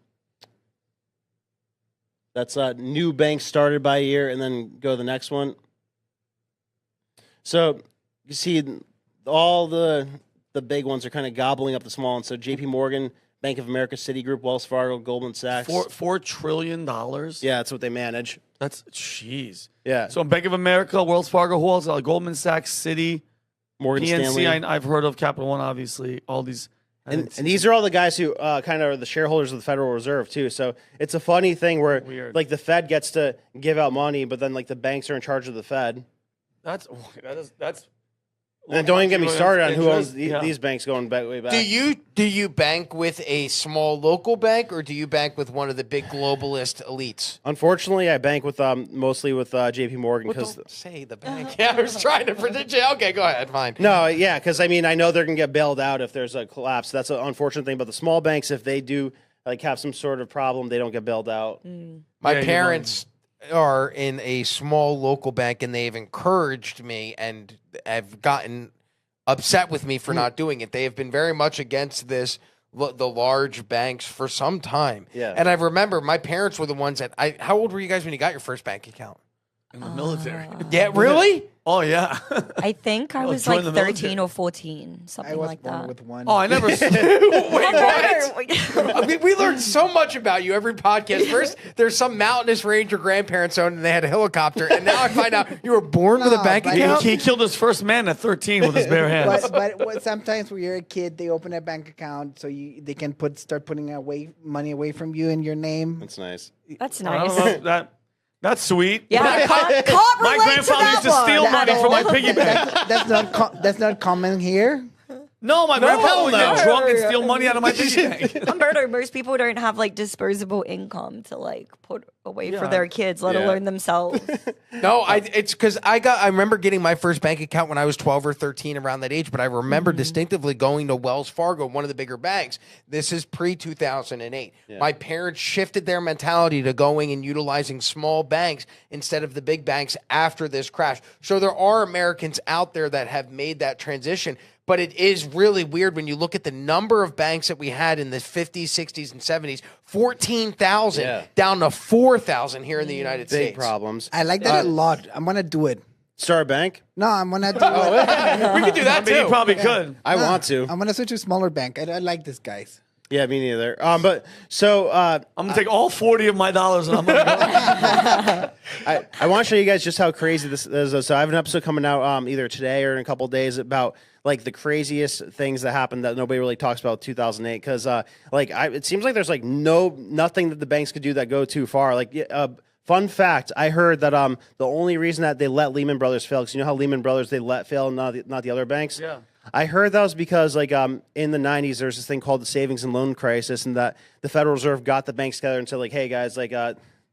That's new banks started by year, and then go to the next one. So you see all the big ones are kind of gobbling up the small ones. So J.P. Morgan, Bank of America, Citigroup, Wells Fargo, Goldman Sachs. $4 trillion? Yeah, that's what they manage. That's, jeez. Yeah. So Bank of America, Wells Fargo, who else? Goldman Sachs, Citi, Morgan Stanley. PNC, I've heard of, Capital One, obviously. All these. And these are all the guys who kind of are the shareholders of the Federal Reserve, too. So it's a funny thing where like the Fed gets to give out money, but then like the banks are in charge of the Fed. That's. And don't even get me started on who owns Yeah. these banks going back way back. Do you bank with a small local bank or do you bank with one of the big globalist elites? Unfortunately, I bank with mostly with J.P. Morgan because Don't say the bank. Yeah, I was trying to predict you. Okay, go ahead. Fine. no, yeah, because I mean I know they're gonna get bailed out if there's a collapse. That's an unfortunate thing. But the small banks, if they do have some sort of problem, they don't get bailed out. My Yeah, parents are in a small local bank and they've encouraged me and have gotten upset with me for not doing it. They have been very much against this, the large banks for some time. Yeah. And I remember my parents were the ones that how old were you guys when you got your first bank account? In the military. Yeah, really? Oh, yeah. I think I was join like the 13 military. or 14, something I was like born that. with one. Oh, I never. Wait, what? We learn so much about you every podcast. First, there's some mountainous range your grandparents owned and they had a helicopter. And now I find out you were born with a No, bank but- account? He killed his first man at 13 with his bare hands. But sometimes when you're a kid, they open a bank account so they can start putting money away from you in your name. That's nice. That's I don't nice. know, that's sweet. Yeah, My can't relate grandfather to used to that steal one money at from my all. piggy bank. That's not common here. No, my grandfather would no. get drunk and steal money out of my piggy bank. Humberto, most people don't have like disposable income to like put away for Yeah. their kids, let Yeah. alone themselves. No, it's because I remember getting my first bank account when I was 12 or 13 around that age, but I remember distinctively going to Wells Fargo, one of the bigger banks. This is pre-2008. My parents shifted their mentality to going and utilizing small banks instead of the big banks after this crash. So there are Americans out there that have made that transition. but it is really weird when you look at the number of banks that we had in the 50s, 60s, and 70s. 14,000 down to 4,000 here in the United States. Big problems. I like that a lot. I'm gonna do it. Start a bank? No, I'm gonna do it. We could do that I mean, too. you probably could. I want to. I'm gonna switch to a smaller bank. I like this, guys. Yeah, me neither. But so I'm gonna take all 40 of my dollars and I'm gonna go. I want to show you guys just how crazy this is. So I have an episode coming out either today or in a couple of days about like the craziest things that happened that nobody really talks about 2008 because it seems like there's like nothing that the banks could do that go too far. Like fun fact, I heard that the only reason that they let Lehman Brothers fail, because you know how Lehman Brothers they let fail, not the other banks. Yeah. I heard that was because in the 90s there's this thing called the savings and loan crisis, and that the Federal Reserve got the banks together and said like, hey guys,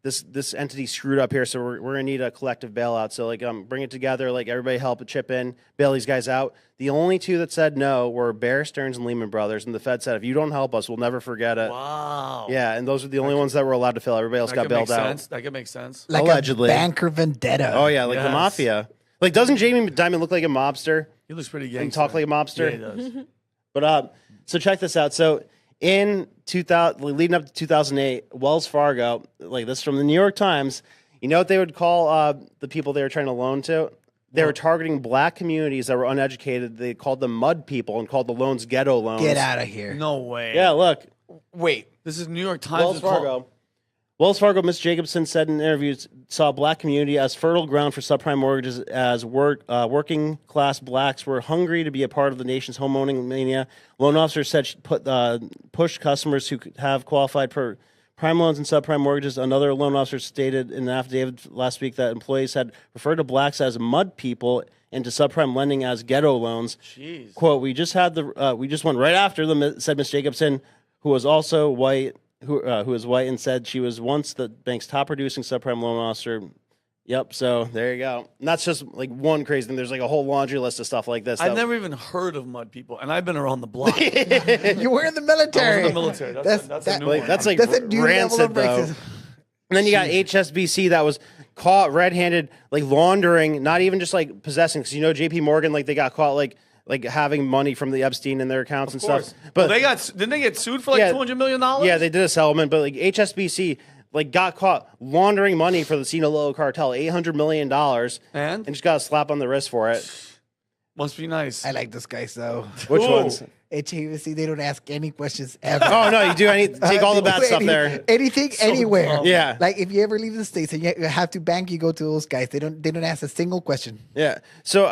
this entity screwed up here, so we're gonna need a collective bailout. So bring it together, like everybody help chip in, bail these guys out. The only two that said no were Bear Stearns and Lehman Brothers, and the Fed said if you don't help us, we'll never forget it. Wow. Yeah, and those are the only ones that were allowed to fail. Everybody else got bailed out. That could make sense. Like Allegedly. a banker vendetta. Oh yeah, like the Yes. mafia. Like doesn't Jamie Dimon look like a mobster? He looks pretty And gangster. talk like a mobster? Yeah, he does. But so check this out. So in 2000, leading up to 2008, Wells Fargo, like this from the New York Times, you know what they would call the people they were trying to loan to? They were targeting black communities that were uneducated. They called them mud people and called the loans ghetto loans. Get out of here. No way. Yeah, look. Wait. This is New York Times. Wells Fargo. Wells Fargo, Ms. Jacobson said in interviews, saw black community as fertile ground for subprime mortgages as working class blacks were hungry to be a part of the nation's homeowning mania. Loan officers said she pushed customers who could have qualified for prime loans and subprime mortgages. Another loan officer stated in an affidavit last week that employees had referred to blacks as mud people and to subprime lending as ghetto loans. Jeez. Quote, we just went right after them, said Ms. Jacobson, who was also white. Who is white and said she was once the bank's top producing subprime loan officer. Yep. So there you go. And that's just like one crazy thing. There's like a whole laundry list of stuff like this. I've never even heard of mud people, and I've been around the block. You were in the military. I was in the military. That's a new one. That's like That's a new level rancid of though. racism. And then you got HSBC that was caught red-handed, like laundering, not even just like possessing. Because you know JPMorgan, like they got caught like having money from the Epstein in their accounts and stuff. But didn't they get sued for like $200 million? Yeah, they did a settlement, but like HSBC like got caught laundering money for the Sinaloa cartel, $800 million, and just got a slap on the wrist for it. Must be nice. I like this guy so. Which Ooh. ones? HAVC, they don't ask any questions ever. Oh no, you do. Take all the bad stuff there. Anything, anywhere. dumb. Yeah. Like if you ever leave the States and you have to bank, you go to those guys. They don't ask a single question. Yeah. So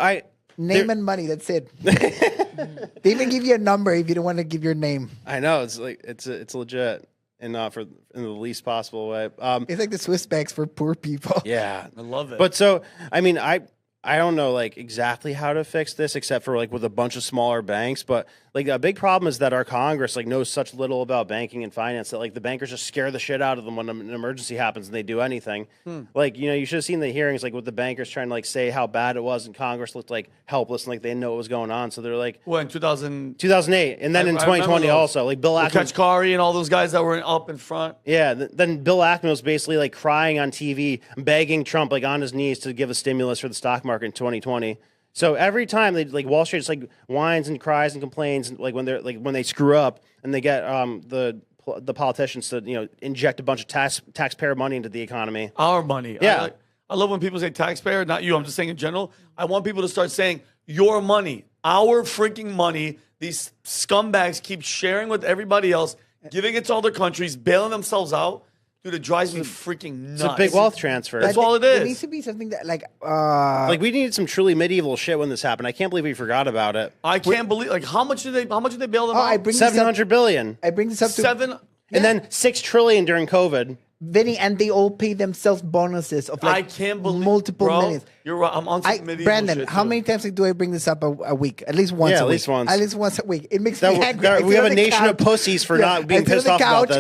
Name and money. That's it. They even give you a number if you don't want to give your name. I know it's like it's legit and not in the least possible way. It's like the Swiss banks for poor people. Yeah, I love it. but so I mean I don't know like exactly how to fix this except for like with a bunch of smaller banks, but like a big problem is that our Congress like knows such little about banking and finance that like the bankers just scare the shit out of them when an emergency happens and they do anything. Like, you know, you should have seen the hearings like with the bankers trying to like say how bad it was and Congress looked like helpless and like they didn't know what was going on. So they're like Well, in 2008, and then I in remember 2020 those. also like Bill Ackman. Kachkari and all those guys that were up in front. Yeah, then Bill Ackman was basically like crying on TV, begging Trump like on his knees to give a stimulus for the stock market in 2020. So every time they like Wall Street just like whines and cries and complains like when they screw up and they get the politicians to inject a bunch of taxpayer money into the economy. Our money. Yeah. I love when people say taxpayer, not you. I'm just saying in general. I want people to start saying your money, our freaking money. These scumbags keep sharing with everybody else, giving it to other countries, bailing themselves out. Dude, it drives me freaking nuts. It's a big wealth transfer. That's all it There is. needs to be something that like Like we needed some truly medieval shit when this happened. I can't believe we forgot about it. I can't believe how much did they bail them out? I bring this up- 700 billion, I bring this up to Seven. and then 6 trillion during COVID. Vinny, and they all pay themselves bonuses of like I can't believe multiple bro, millions. You're right. I'm on some medieval Brandon, shit, how too. many times do I bring this up a week? At least once. Yeah, a at week. least once. At least once a week. It makes That me we- angry. that I we sit have on a the nation of couch- pussies for not being I sit on pissed the off about couch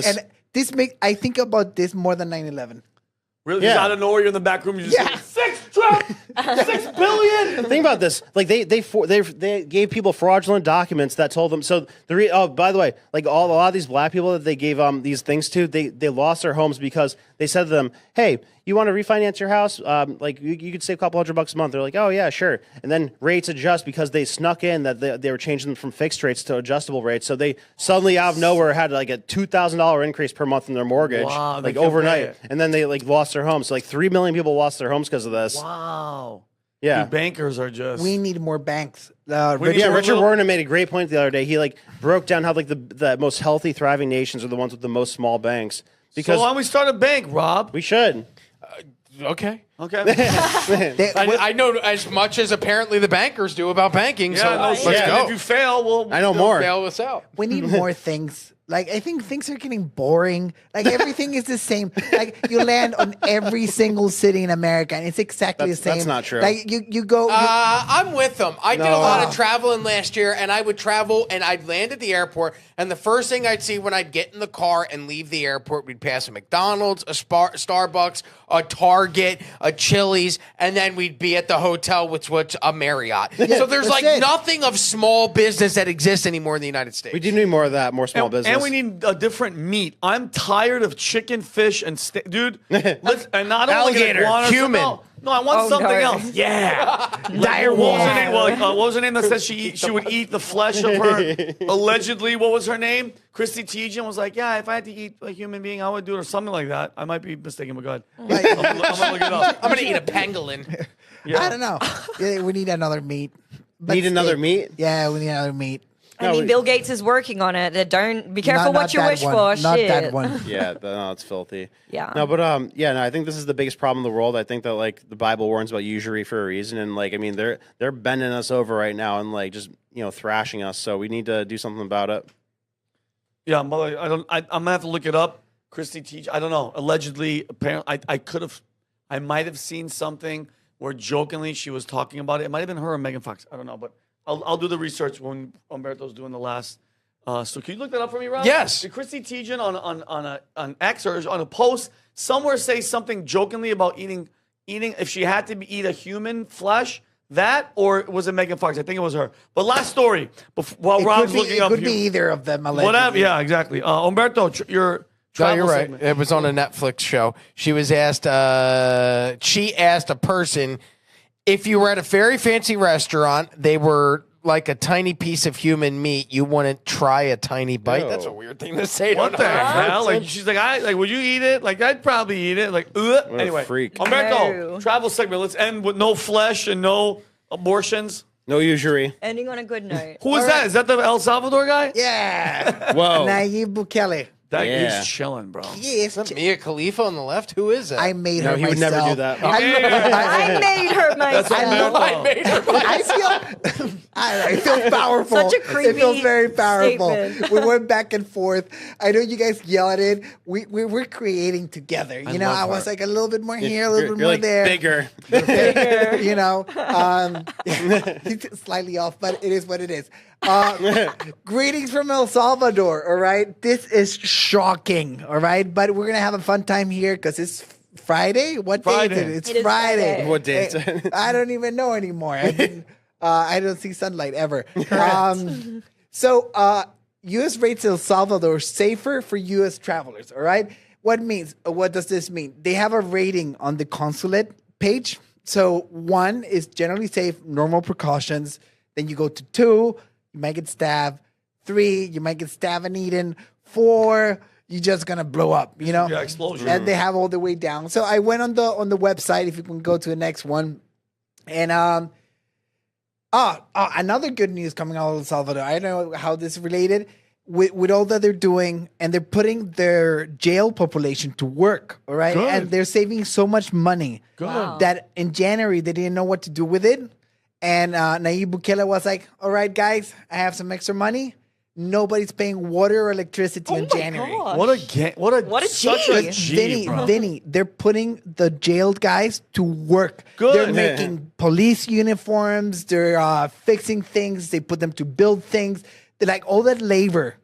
this. And I think about this more than 9/11. Really? Yeah. Just out of nowhere, you're in the back room. You just Yeah. say, 6 billion. Think about this. Like they gave people fraudulent documents that told them. So by the way, like a lot of these black people that they gave these things to, they lost their homes because they said to them, "Hey, you want to refinance your house? Like you could save a couple $100 a month. They're like, oh yeah, sure. And then rates adjust because they snuck in that they were changing them from fixed rates to adjustable rates. So they suddenly out of nowhere had like a $2,000 increase per month in their mortgage, Wow, like overnight. And then they like lost their homes. So like 3 million people lost their homes because of this. Wow. Yeah. The bankers are just. We need more banks. Richard Warren made a great point the other day. He like broke down how like the most healthy, thriving nations are the ones with the most small banks. Because so why don't we start a bank, Rob? we should. Okay. Okay. I know as much as apparently the bankers do about banking. Yeah, so no let's shit. go. And if you fail, well, I know more. Bail us out. We need more things. Like, I think things are getting boring. Like, everything is the same. Like, you land on every single city in America, and it's exactly the same. That's not true. Like, you go. I'm with them. I did a lot of traveling last year, and I would travel, and I'd land at the airport, and the first thing I'd see when I'd get in the car and leave the airport, we'd pass a McDonald's, a Starbucks, a Target, a Chili's, and then we'd be at the hotel, which was a Marriott. So there's like nothing of small business that exists anymore in the United States. We do need more of that, more small business. And we need a different meat. I'm tired of chicken, fish, and dude. And not Alligator, iguana, human. No, I want something else. Yeah. Like, what was her name? What was her name that said she would eat the flesh of her? Allegedly, what was her name? Christy Teigen was like, yeah, if I had to eat a human being, I would do it or something like that. I might be mistaken, but God. I'm gonna look it up. I'm going to eat a pangolin. Yeah. I don't know. Yeah, we need another meat. But Need another still- meat? Yeah, we need another meat. I mean, Bill Gates is working on it. Don't be careful what you that wish one. for. Not Shit. that one. Yeah, no, it's filthy. Yeah. No, but I think this is the biggest problem in the world. I think that like the Bible warns about usury for a reason, and like I mean they're bending us over right now and like just thrashing us. So we need to do something about it. Yeah, I'm gonna have to look it up. Christy Teigen, I don't know. Allegedly, apparently, I might have seen something where jokingly she was talking about it. It might have been her or Megan Fox. I don't know, but I'll do the research when Humberto's doing the last. So can you look that up for me, Rob? Yes. Did Christy Teigen on X or on a post somewhere say something jokingly about eating if she had to eat a human flesh? That or was it Megan Fox? I think it was her. But last story. While Rob's looking up, it could be either of them. Allegedly. Whatever. Yeah, exactly. Humberto, your travel No, you're right. segment. It was on a Netflix show. She was asked. She asked a person if you were at a very fancy restaurant, they were like a tiny piece of human meat. You wouldn't try a tiny bite. Ew. That's a weird thing to say. What to the her. hell? Like she's like, would you eat it? Like I'd probably eat it. Like, a anyway. freak. Humberto, No. travel segment. Let's end with no flesh and no abortions. No usury. Ending on a good note. Who is that? Is that the El Salvador guy? Yeah. Whoa. Nayib Bukele. That Yeah. he's chilling, bro. Yes. Is that Mia Khalifa on the left? Who is it? I made No, her he would myself. never do that. I made her myself. Humberto. made her. I feel, I feel powerful. Such a creepy It feels very powerful. statement. We went back and forth. I know you guys yell at it. We're creating together. You know, love I was her. like a little bit more here, a little bit You're more like there. bigger. You know, slightly off, but it is what it is. Greetings from El Salvador. All right, this is shocking. All right, but we're gonna have a fun time here because it's Friday. What day Friday. is it? It's It is Friday. Friday. What day is it? I don't even know anymore. I don't see sunlight ever. So, U.S. rates El Salvador safer for U.S. travelers. All right. What does this mean? They have a rating on the consulate page. So 1 is generally safe, normal precautions. Then you go to 2, you might get stabbed. 3, you might get stabbed and eaten. 4, you're just gonna blow up. You know. Yeah, explosion. And they have all the way down. So I went on the website. If you can go to the next one, and another good news coming out of El Salvador. I don't know how this is related with all that they're doing, and they're putting their jail population to work. All right, Good. and they're saving so much money Wow. that in January they didn't know what to do with it. And Nayib Bukele was like, "All right, guys, I have some extra money. Nobody's paying water or electricity in January." gosh. What a G. such a G, bro. Vinny, they're putting the jailed guys to work. Good. They're making police uniforms. They're fixing things. They put them to build things. They're like all that labor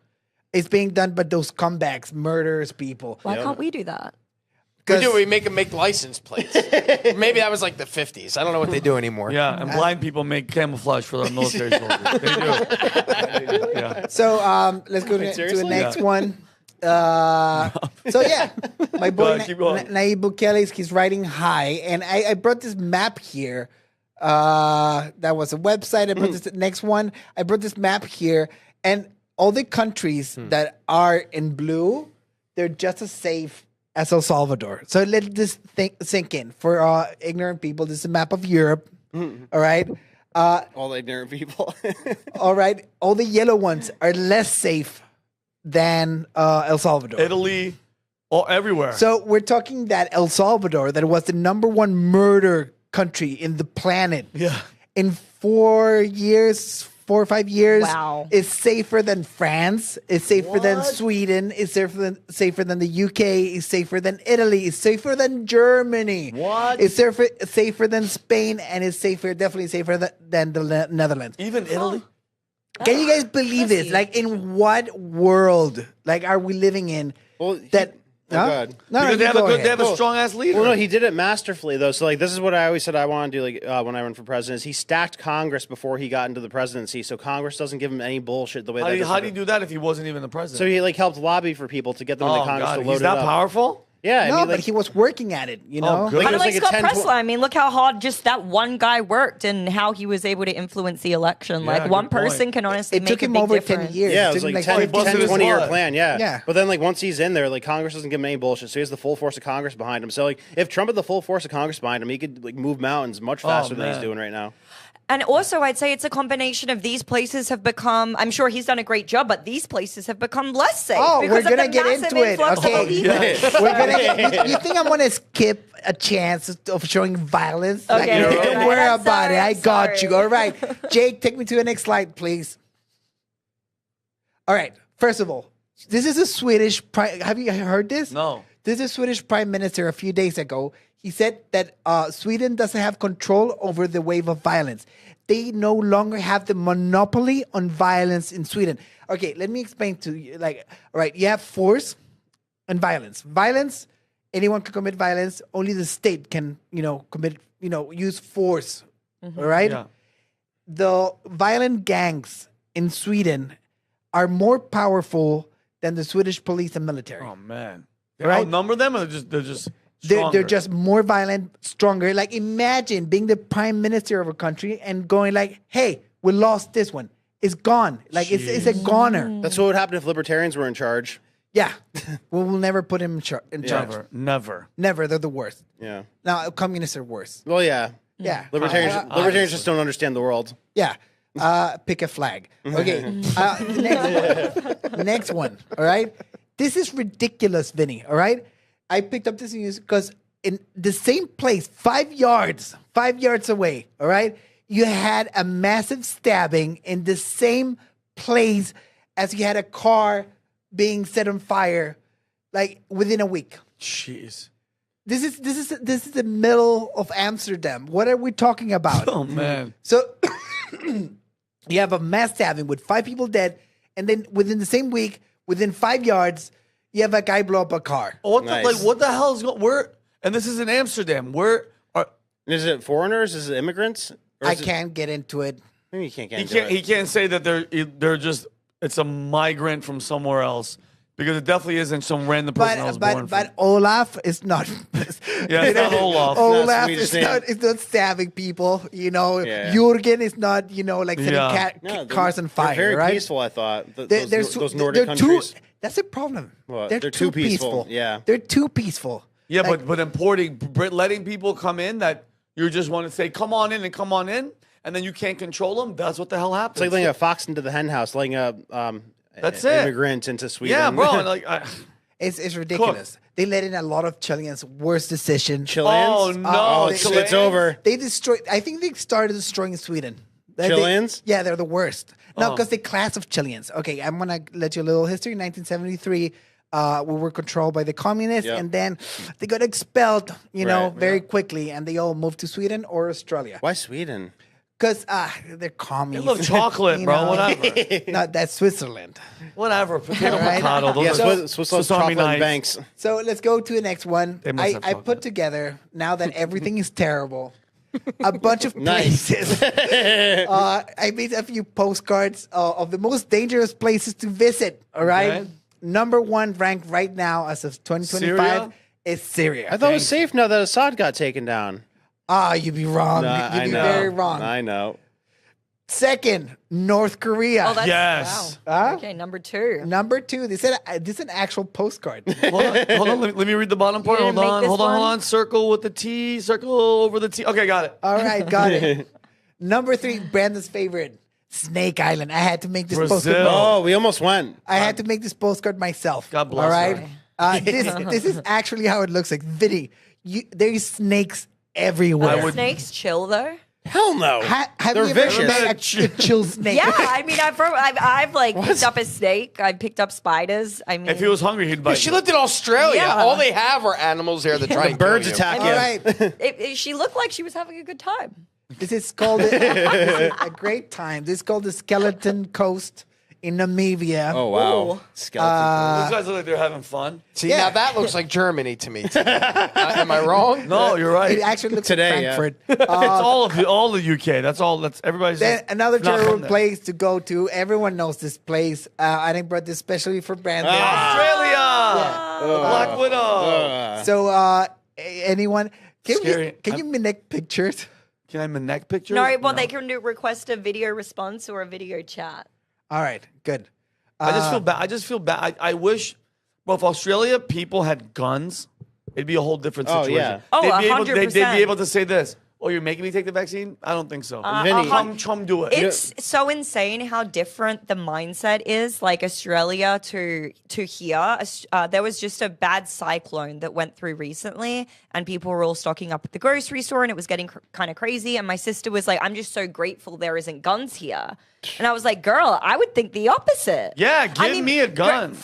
is being done by those scumbags, murderers, people. Why can't we do that? We make them make license plates. Maybe that was like the 50s. I don't know what they do anymore. Yeah, and blind people make camouflage for the military soldiers. They do. Yeah. So let's go to the seriously? next one. So yeah, my boy ahead, keep going. Nayib Bukele, he's riding high, and I brought this map here. That was a website. I brought this next one. I brought this map here, and all the countries that are in blue, they're just as safe as El Salvador. So let this sink in for ignorant people. This is a map of Europe. All right. All the ignorant people. All right. All the yellow ones are less safe than El Salvador. Italy, everywhere. So we're talking that El Salvador, that was the #1 murder country in the planet. Yeah. In 4 or 5 years, Wow. is safer than France, is safer than Sweden, is safer than the UK, is safer than Italy, is safer than Germany. What? Is safer than Spain, and is definitely safer than the Netherlands. Even Italy. Can you guys believe this? Like, in what world, like, are we living in? Well, That Oh, God. No, Because they you have a go good, ahead. they have a strong ass leader. Well, no, he did it masterfully though. So like, this is what I always said I want to do. Like when I run for president, is he stacked Congress before he got into the presidency, so Congress doesn't give him any bullshit the way How do you do that if he wasn't even the president? So he like helped lobby for people to get them in the oh Congress God, to load he's it that up. powerful? Yeah, I No, mean, but like, he was working at it, you know? good. Kind of like it was Scott like a 10 Presler. I mean, look how hard just that one guy worked and how he was able to influence the election. Like good one point. person can honestly It make took a him big over difference. 10 years. Yeah, it took was him like 10 busted his 20-year butt. plan, yeah. Yeah. But then, like, once he's in there, like, Congress doesn't give him any bullshit, so he has the full force of Congress behind him. So, like, if Trump had the full force of Congress behind him, he could, like, move mountains much faster than he's man. doing right now. And also, I'd say it's a combination of these places have become, I'm sure he's done a great job, but these places have become less safe. Oh, because we're of gonna the get massive into it. influx of Okay. people. We're gonna. You think I'm gonna skip a chance of showing violence? Okay, Don't right. worry I'm about it. sorry, I I'm got sorry. you. All right, Jake, take me to the next slide, please. All right. First of all, this is a Swedish. Have you heard this? No. This is a Swedish prime minister a few days ago. He said that Sweden doesn't have control over the wave of violence. They no longer have the monopoly on violence in Sweden. Okay, let me explain to you. Like, all right, you have force and violence. Violence, anyone can commit violence. Only the state can, use force. All right? Yeah. The violent gangs in Sweden are more powerful than the Swedish police and military. Oh man. They Right. outnumber them, or they're just They're stronger? just more violent, stronger. Like, imagine being the prime minister of a country and going like, "Hey, we lost this one. It's gone. Like, it's a goner." That's what would happen if libertarians were in charge. Yeah, we will never put him in charge. Never. Never. They're the worst. Yeah. Now, communists are worse. Well, yeah. Yeah, Libertarians just don't understand the world. yeah. Pick a flag. Okay. Next one. All right. This is ridiculous, Vinny. All right. I picked up this news because in the same place, 5 yards away, all right, you had a massive stabbing in the same place as you had a car being set on fire, like within a week. Jeez. This is the middle of Amsterdam. What are we talking about? Oh man. So you have a mass stabbing with 5 people dead, and then within the same week, within 5 yards, you have a guy blow up a car. What Nice. what the hell is going? Where? And this is in Amsterdam. Where? Is it foreigners? Is it immigrants? Or I is it- can't get into it. Maybe you can't get He into can't. it. He can't say that they're just. It's a migrant from somewhere else, because it definitely isn't some random person that was born. But Olaf is not. Yeah, it's not Olaf. Olaf Swedish is name. not stabbing people. You know, Yeah. Jurgen is not. Like setting Yeah. No, cars on fire. They're very right? peaceful, I thought. Those Nordic countries. That's the problem. What? They're They're too peaceful. Yeah. they're too peaceful. Yeah, Like, but letting people come in that you just want to say come on in, and then you can't control them. That's what the hell happens. It's like letting a fox into the hen house, letting a That's it. immigrant into Sweden. yeah, bro. And like, it's ridiculous. They let in a lot of Chileans. Worst decision. Chileans? Oh, no, Oh, Chileans? it's over. They destroyed. I think they started destroying Sweden. Chileans? Yeah, they're the worst. No, because the class of Chileans. Okay, I'm gonna let you a little history. 1973, we were controlled by the communists, Yep. and then they got expelled. Right, very quickly, and they all moved to Sweden or Australia Why Sweden? because they're they communists. love chocolate, You bro. know? Whatever. No, that's Switzerland. Whatever. Potato, Right. potato. Those Yeah, are Swiss loves Swiss Army chocolate and knives. banks. So let's go to the next one. They must have I chocolate. put together, now that everything is terrible, a bunch of Nice. places. I made a few postcards of the most dangerous places to visit. All right. Okay. number one ranked right now as of 2025 Syria? is Syria. I thought it was safe now that Assad got taken down. You'd be wrong. Nah, You'd I be know. very wrong. I know. Second, North Korea. Oh, that's Yes. wow. Huh? Okay, number 2. Number 2, they said this is an actual postcard. Hold on. Let me read the bottom part. You Hold didn't make on. this Hold on. one? Circle with the T. Circle over the T. Okay, got it. All right, got it. Number 3, Brandon's favorite, Snake Island. I had to make this Brazil. postcard. Oh, we almost went. I had to make this postcard myself. God bless All right. her. This is actually how it looks like. Vinny, there's snakes everywhere. I would- Snakes chill though. Hell no. Have They're you ever vicious. met a chill snake? Yeah, I mean, I've like picked up a snake. I picked up spiders. I mean, If he was hungry, he'd bite. She you. lived in Australia. Yeah. All they have are animals there that try and Birds kill you. attack All you. right. she looked like she was having a good time. This is called a great time. This is called the Skeleton Coast in Namibia. Oh, wow. Ooh. Skeleton. Those guys look like they're having fun. See, Yeah. now that looks like Germany to me. Am I wrong? No, you're right. It actually looks Today, like yeah. Frankfurt. It's all the UK. That's all. That's everybody's. Then just another not from terrible there. place to go to. Everyone knows this place. I didn't brought this especially for Brandon. Australia. Black Widow. So anyone Scary. can you mimic pictures? Can I have a neck picture? No, well, they can request a video response or a video chat. All right, good. I just feel bad. I just feel bad. I wish, well, if Australia people had guns, it'd be a whole different Oh, situation. yeah. Oh, they'd be able, they'd 100%. be able to say this. Oh, you're making me take the vaccine? I don't think so. Vinny. Trump do it. It's so insane how different the mindset is, like Australia to here. There was just a bad cyclone that went through recently, and people were all stocking up at the grocery store, and it was getting kind of crazy. And my sister was like, "I'm just so grateful there isn't guns here." And I was like, "Girl, I would think the opposite." Yeah, give me a gun.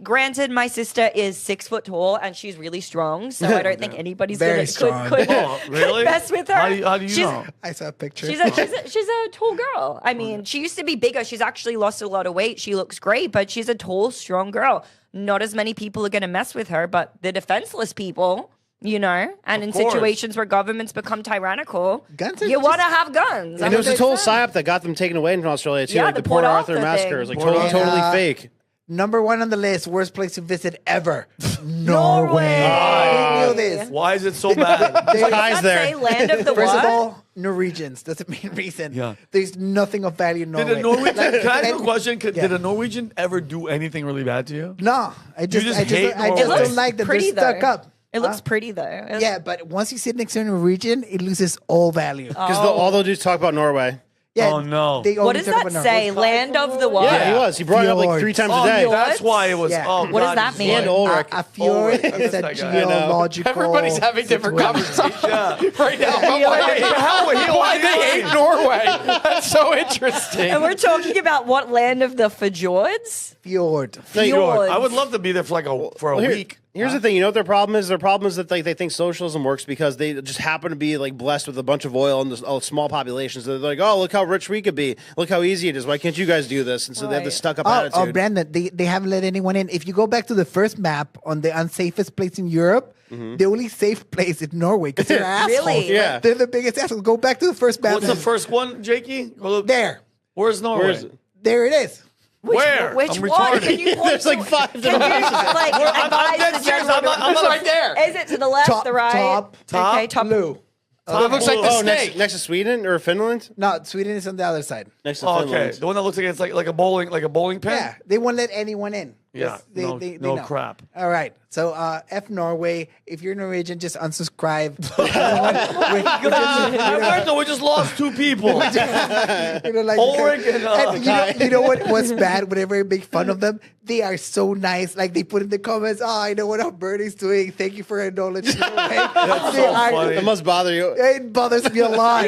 Granted, my sister is 6 foot tall and she's really strong, so I don't think anybody's Very gonna strong. could Oh, really? mess with her. How do you She's- know? I saw a picture. She's a tall girl. I mean, she used to be bigger. She's actually lost a lot of weight. She looks great, but she's a tall, strong girl. Not as many people are going to mess with her, but the defenseless people, you know, and in course. situations where governments become tyrannical, Guns are you want to just- have guns. And it was a total 100%. psyop that got them taken away from Australia, too. Yeah, like the the Port Port Arthur Arthur massacre. thing. It was like Port totally Arthur. fake. Number 1 on the list, worst place to visit ever. Norway. Who knew this? Why is it so bad? There's guys Let's there. say land of the First what? of all, Norwegians. That's the main reason. Yeah. There's nothing of value in Norway. Did a Norwegian? Can I ask you a and- question? yeah. Did a Norwegian ever do anything really bad to you? No, I just hate I Norway. just don't like that they're pretty stuck though. up. It looks pretty though. Yeah, but once you sit next to a Norwegian, it loses all value. Because all they'll do is talk about Norway. Yeah, Oh, no. They What only does talk that about say? Norway. Land of the what? Yeah, he was. He brought it up like Fjords. 3 times Oh, a day. that's why it was. Yeah. Oh, What does God, that he's mean? And lying. Ulrich. A fjord Ulrich. is a That's that guy. geological. Everybody's having different situation. conversations right now. But why they hate Norway? That's so interesting. And we're talking about what land of the fjords? Fjord. Fjords. I would love to be there for a Well, week. Here's the thing. You know what their problem is? Their problem is that they think socialism works because they just happen to be like blessed with a bunch of oil and a small populations. So they're like, oh, look how rich we could be. Look how easy it is. Why can't you guys do this? And so they have this stuck-up attitude. Oh, Brandon, they haven't let anyone in. If you go back to the first map on the unsafest place in Europe, the only safe place is Norway because they're assholes. Really? Yeah. They're the biggest assholes. Go back to the first map. What's the first one, Jakey? There. Where's Norway? Where's it? There it is. Where? Which I'm one? retarded. Can you point There's like to- 5 Can different you places. like I'm advise dead the serious. general? I'm It's not- right there. Is it to the left, Top- the right? top. Okay, top. Blue. It looks like the Oh, snake. next to Sweden or Finland? No, Sweden is on the other side. Next to Oh, Finland. okay. The one that looks like it's like a bowling pin. Yeah, they won't let anyone in. Yeah, They, no- they no know. crap. All right. So, F Norway. If you're Norwegian, just unsubscribe. Humberto, we just lost 2 people. You know, like, Ulrich and, you know what's bad? Whenever I make fun of them, they are so nice. Like they put in the comments, "Oh, I know what Humberto's doing. Thank you for acknowledging." That's so funny. That must bother you. It bothers me a lot.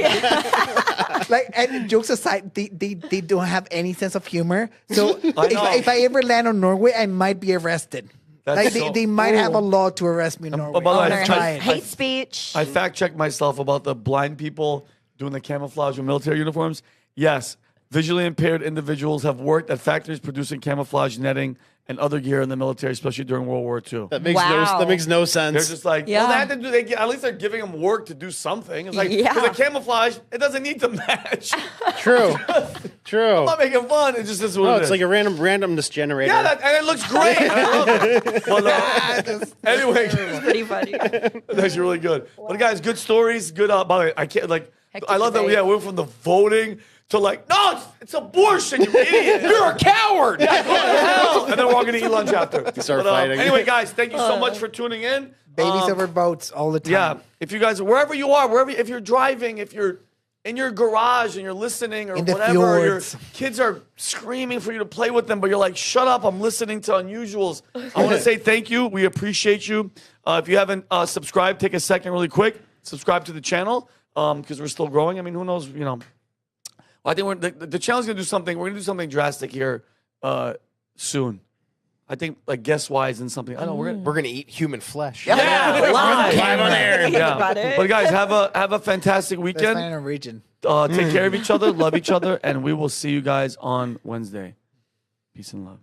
Like, and jokes aside, they don't have any sense of humor. So if I ever land on Norway, I might be arrested. That's Like so- they might have a law to arrest me in Norway. by the way, I'm I- trying. Hate speech. I fact checked myself about the blind people doing the camouflage with military uniforms. Yes, visually impaired individuals have worked at factories producing camouflage netting and other gear in the military, especially during World War II. That makes Wow. that makes no sense. They're just like, Yeah. well, they had to do. At least they're giving them work to do something. It's like Yeah. for the camouflage, it doesn't need to match. True. True. I'm not making fun. It just is what No, it it's is. like a randomness generator. Yeah, and it looks great. I love it. But, anyway, Pretty funny. that's actually really good. But guys, good stories. Good. By the way, I can't like. Hectic I love that. debate. Yeah, we went from the voting to like, no, it's abortion. You idiot. You're a coward. What the hell? And then we're all gonna eat lunch after. Start fighting. Anyway, guys, thank you so much for tuning in. Babies over boats all the time. Yeah, if you guys, wherever you are, if you're driving, if you're in your garage and you're listening or In the whatever, or your fjords. kids are screaming for you to play with them, but you're like, shut up, I'm listening to Unusuals. I want to say thank you. We appreciate you. If you haven't subscribed, take a second really quick. Subscribe to the channel because we're still growing. I mean, who knows, you know. I think the channel's going to do something. We're going to do something drastic here soon. I think, like, guest-wise and something. I don't know. We're gonna eat human flesh. Yeah, live on air. Yeah. About it. But guys, have a fantastic Best weekend. man in a region. Take care of each other, love each other, and we will see you guys on Wednesday. Peace and love.